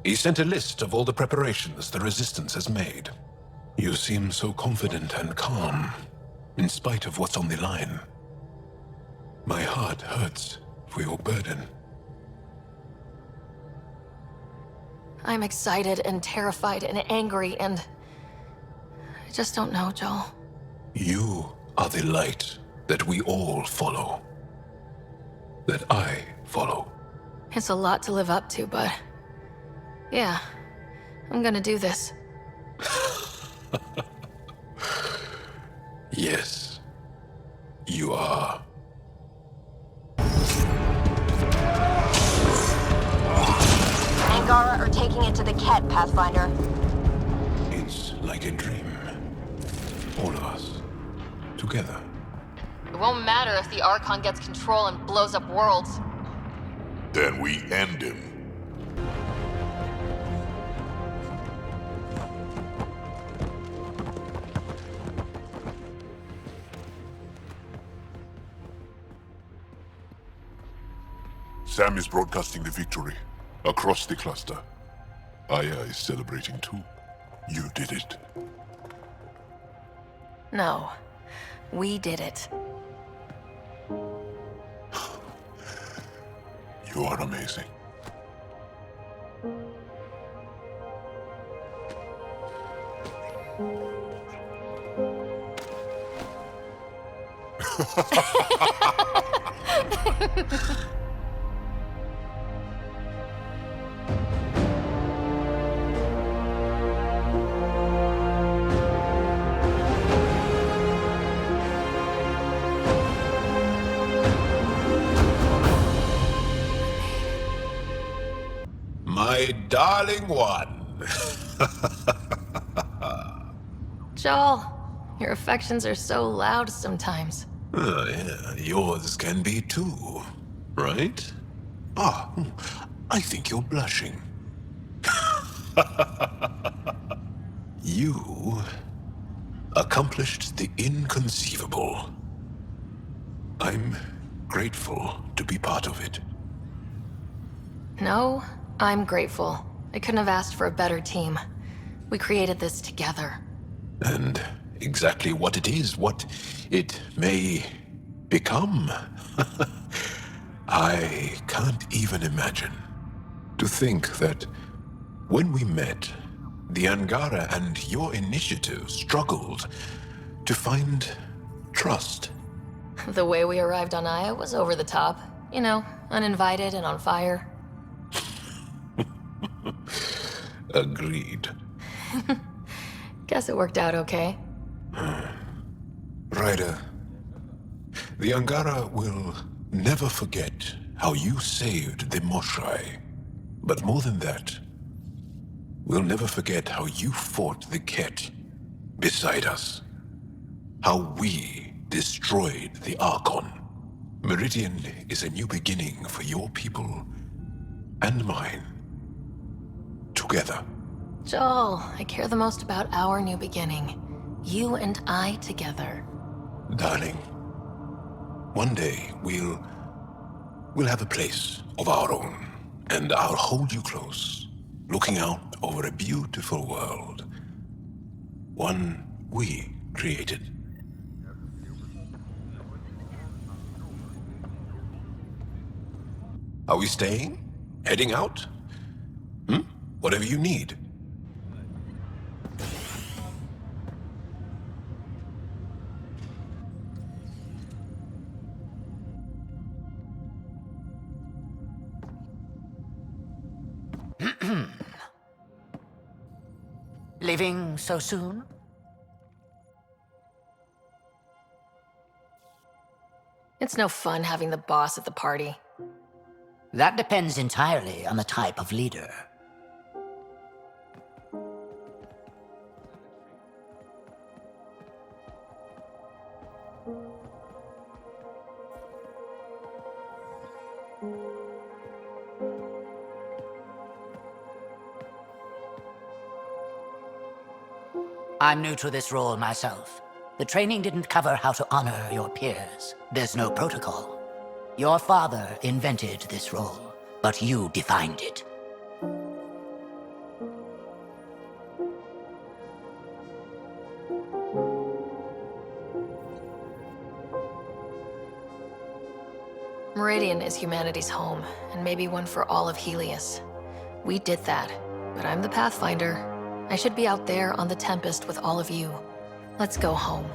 he sent a list of all the preparations the Resistance has made. You seem so confident and calm, in spite of what's on the line. My heart hurts for your burden. I'm excited and terrified and angry and... I just don't know, Joel. You are the light that we all follow. That I follow. It's a lot to live up to, but... yeah, I'm gonna do this. Yes, you are. Angara are taking it to the Ket, Pathfinder. It's like a dream. All of us. Together. It won't matter if the Archon gets control and blows up worlds. Then we end him. Sam is broadcasting the victory across the cluster. Aya is celebrating too. You did it. No, we did it. You are amazing. My darling one. Joel, your affections are so loud sometimes. Yeah, yours can be too, right? I think you're blushing. You accomplished the inconceivable. I'm grateful to be part of it. No, I'm grateful. I couldn't have asked for a better team. We created this together. And exactly what it is, what it may become, I can't even imagine. To think that when we met, the Angara and your initiative struggled to find trust. The way we arrived on Aya was over the top. You know, uninvited and on fire. Agreed. Guess it worked out okay. Ryder, the Angara will never forget how you saved the Moshai. But more than that, we'll never forget how you fought the Ket beside us. How we destroyed the Archon. Meridian is a new beginning for your people and mine. Together. Joel, I care the most about our new beginning. You and I together. Darling, one day we'll have a place of our own, and I'll hold you close, looking out over a beautiful world. One we created. Are we staying? Heading out? Whatever you need. Leaving so soon? It's no fun having the boss at the party. That depends entirely on the type of leader. I'm new to this role myself. The training didn't cover how to honor your peers. There's no protocol. Your father invented this role, but you defined it. Meridian is humanity's home, and maybe one for all of Helios. We did that, but I'm the Pathfinder. I should be out there on the Tempest with all of you. Let's go home.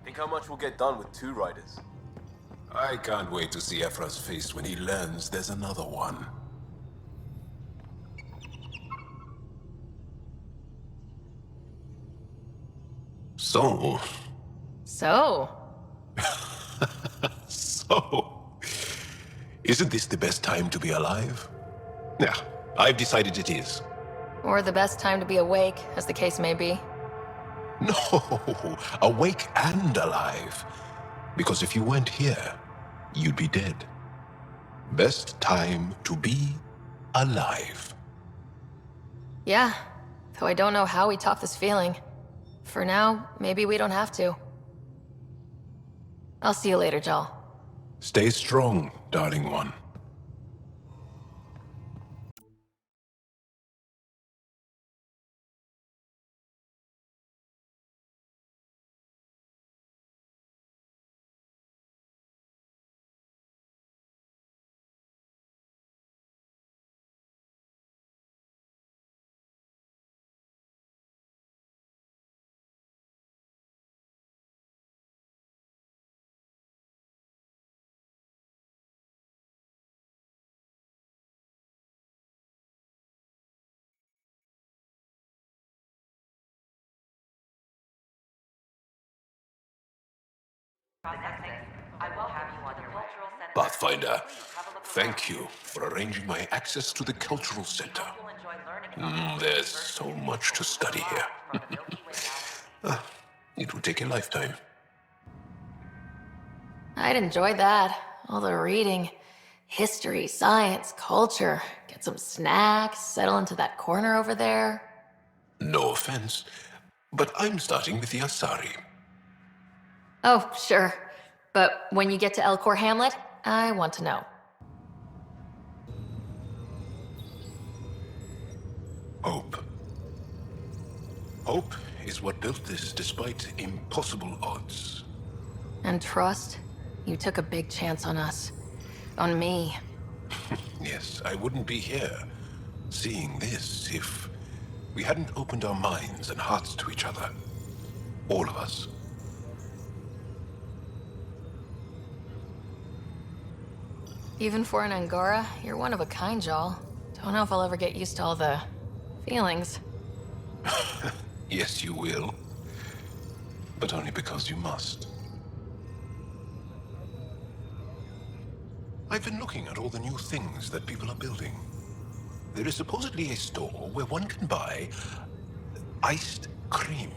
Think how much we'll get done with 2 riders. I can't wait to see Ephra's face when he learns there's another one. So... Isn't this the best time to be alive? Yeah, I've decided it is. Or the best time to be awake, as the case may be. No, awake and alive. Because if you weren't here, you'd be dead. Best time to be alive. Yeah, though I don't know how we top this feeling. For now, maybe we don't have to. I'll see you later, Jaal. Stay strong, darling one. I will have you on your Pathfinder, thank you for arranging my access to the cultural center. There's so much to study here. It would take a lifetime. I'd enjoy that. All the reading. History, science, culture. Get some snacks, settle into that corner over there. No offense, but I'm starting with the Asari. Oh, sure. But when you get to Elcor Hamlet, I want to know. Hope. Hope is what built this despite impossible odds. And trust? You took a big chance on us. On me. Yes, I wouldn't be here seeing this if we hadn't opened our minds and hearts to each other. All of us. Even for an Angara, you're one of a kind, Jaal. Don't know if I'll ever get used to all the feelings. Yes, you will. But only because you must. I've been looking at all the new things that people are building. There is supposedly a store where one can buy iced cream.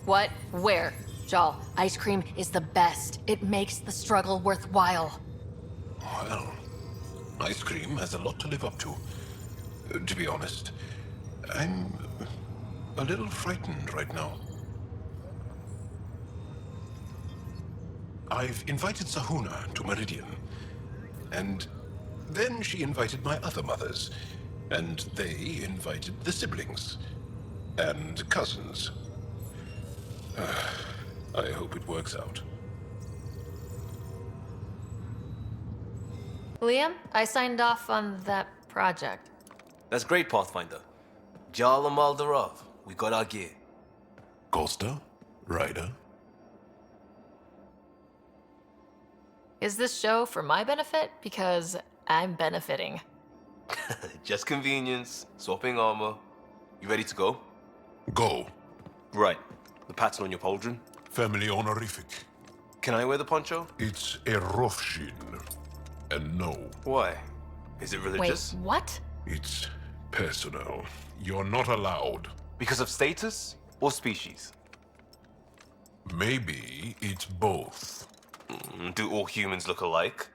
What? Where? Jaal, ice cream is the best. It makes the struggle worthwhile. Well, ice cream has a lot to live up to. To be honest, I'm a little frightened right now. I've invited Sahuna to Meridian, and then she invited my other mothers, and they invited the siblings, and cousins. I hope it works out. Liam, I signed off on that project. That's great, Pathfinder. Джаалом Darав. We got our gear. Costa? Ryder? Is this show for my benefit? Because I'm benefiting. Just convenience, swapping armor. You ready to go? Go. Right. The pattern on your pauldron? Family honorific. Can I wear the poncho? It's a Rofshin. And no. Why? Is it religious? Wait, what? It's personal. You're not allowed. Because of status or species? Maybe it's both. Do all humans look alike?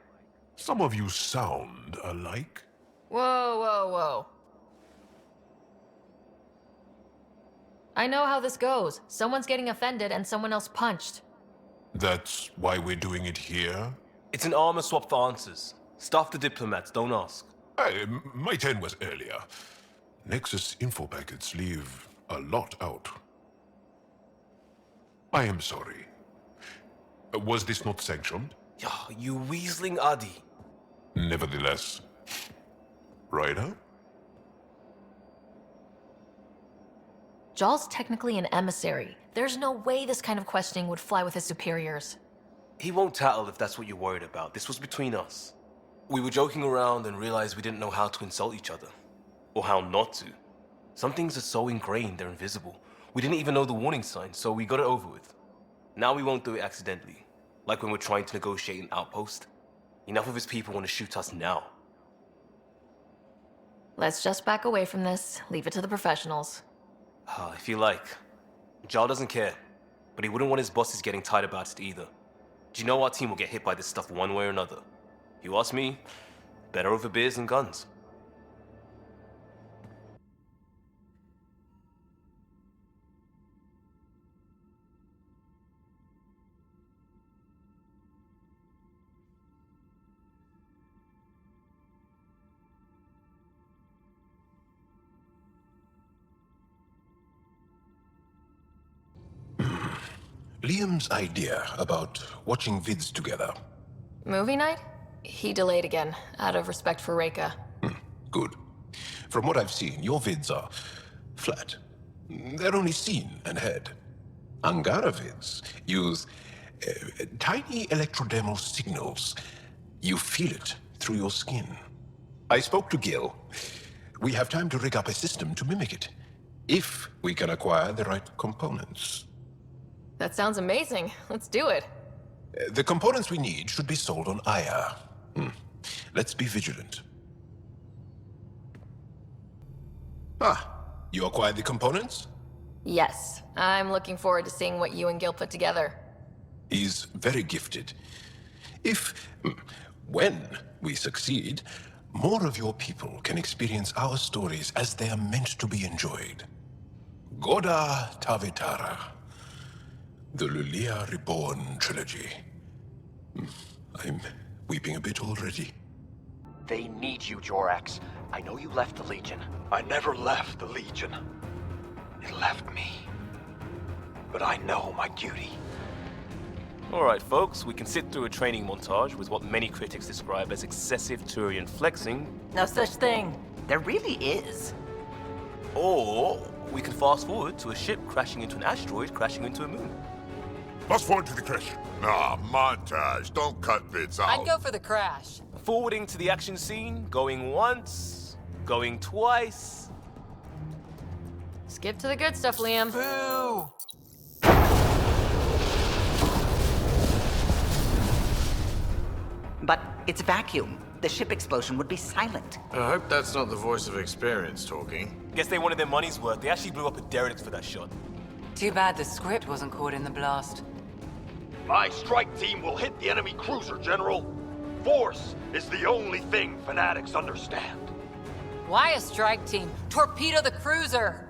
Some of you sound alike. Whoa, whoa, whoa. I know how this goes. Someone's getting offended and someone else punched. That's why we're doing it here? It's an armor swap for answers. Stuff the diplomats, don't ask. My turn was earlier. Nexus info packets leave a lot out. I am sorry. Was this not sanctioned? You weaseling Adi. Nevertheless. Ryder? Jaal's technically an emissary. There's no way this kind of questioning would fly with his superiors. He won't tattle if that's what you're worried about. This was between us. We were joking around and realized we didn't know how to insult each other. Or how not to. Some things are so ingrained they're invisible. We didn't even know the warning sign, so we got it over with. Now we won't do it accidentally. Like when we're trying to negotiate an outpost. Enough of his people want to shoot us now. Let's just back away from this. Leave it to the professionals. If you like. Jaal doesn't care. But he wouldn't want his bosses getting tired about it either. Do you know our team will get hit by this stuff one way or another? If you ask me, better over beers and guns. Liam's idea about watching vids together. Movie night? He delayed again, out of respect for Reika. Good. From what I've seen, your vids are flat. They're only seen and heard. Angara vids use tiny electrodermal signals. You feel it through your skin. I spoke to Gil. We have time to rig up a system to mimic it, if we can acquire the right components. That sounds amazing. Let's do it. The components we need should be sold on Aya. Let's be vigilant. You acquired the components? Yes, I'm looking forward to seeing what you and Gil put together. He's very gifted. When we succeed, more of your people can experience our stories as they are meant to be enjoyed. Goda Tavitara, the Lulia Reborn trilogy. I'm weeping a bit already. They need you, Jorax. I know you left the Legion. I never left the Legion. It left me. But I know my duty. Alright folks, we can sit through a training montage with what many critics describe as excessive Turian flexing. No such thing. There really is. Or we can fast forward to a ship crashing into an asteroid crashing into a moon. Fast forward to the crash. Nah, montage. Don't cut bits out. I'd go for the crash. Forwarding to the action scene, going once, going twice. Skip to the good stuff, Liam. Boo! But it's a vacuum. The ship explosion would be silent. I hope that's not the voice of experience talking. Guess they wanted their money's worth. They actually blew up a derelict for that shot. Too bad the script wasn't caught in the blast. My strike team will hit the enemy cruiser, General. Force is the only thing fanatics understand. Why a strike team? Torpedo the cruiser!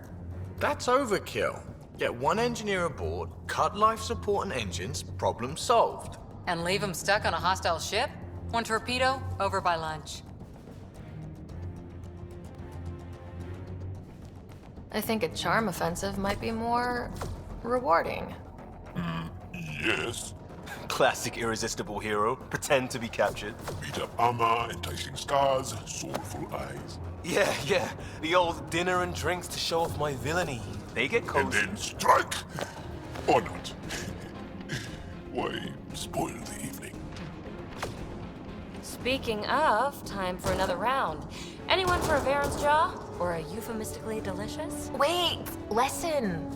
That's overkill. Get one engineer aboard, cut life support and engines, problem solved. And leave them stuck on a hostile ship? One torpedo, over by lunch. I think a charm offensive might be more rewarding. Yes. Classic irresistible hero. Pretend to be captured. Beat up armor, enticing scars, soulful eyes. Yeah. The old dinner and drinks to show off my villainy. They get cozy. And then strike! Or not. Why spoil the evening? Speaking of, time for another round. Anyone for a Varen's Jaw? Or a euphemistically delicious? Wait, listen.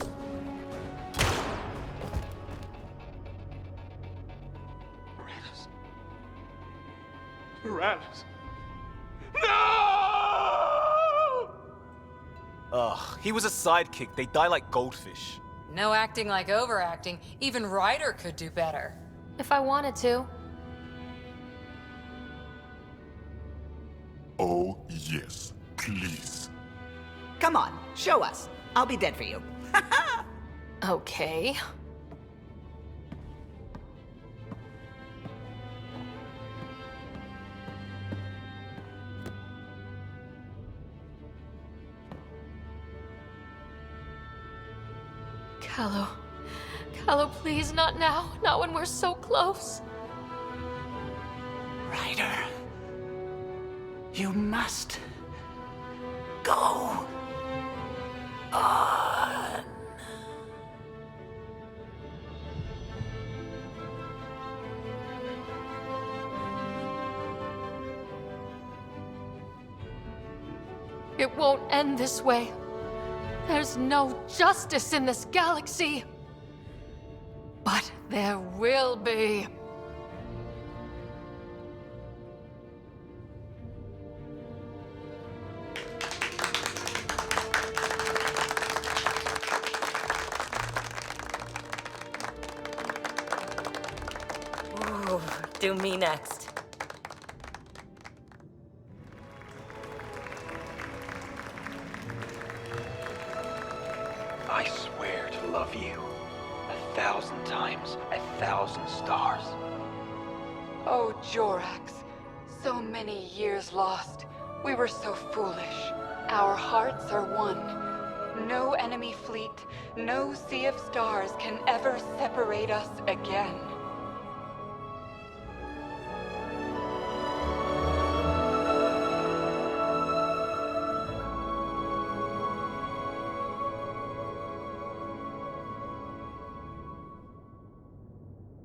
Ravis. Ugh, he was a sidekick. They die like goldfish. No acting like overacting. Even Ryder could do better. If I wanted to. Oh, yes. Please. Come on, show us. I'll be dead for you. Okay. Callo, please, not now. Not when we're so close. Ryder, you must go on. It won't end this way. There's no justice in this galaxy. But there will be. Ooh, do me next. I swear to love you 1,000 times, 1,000 stars. Oh, Jorax. So many years lost. We were so foolish. Our hearts are one. No enemy fleet, no sea of stars can ever separate us again.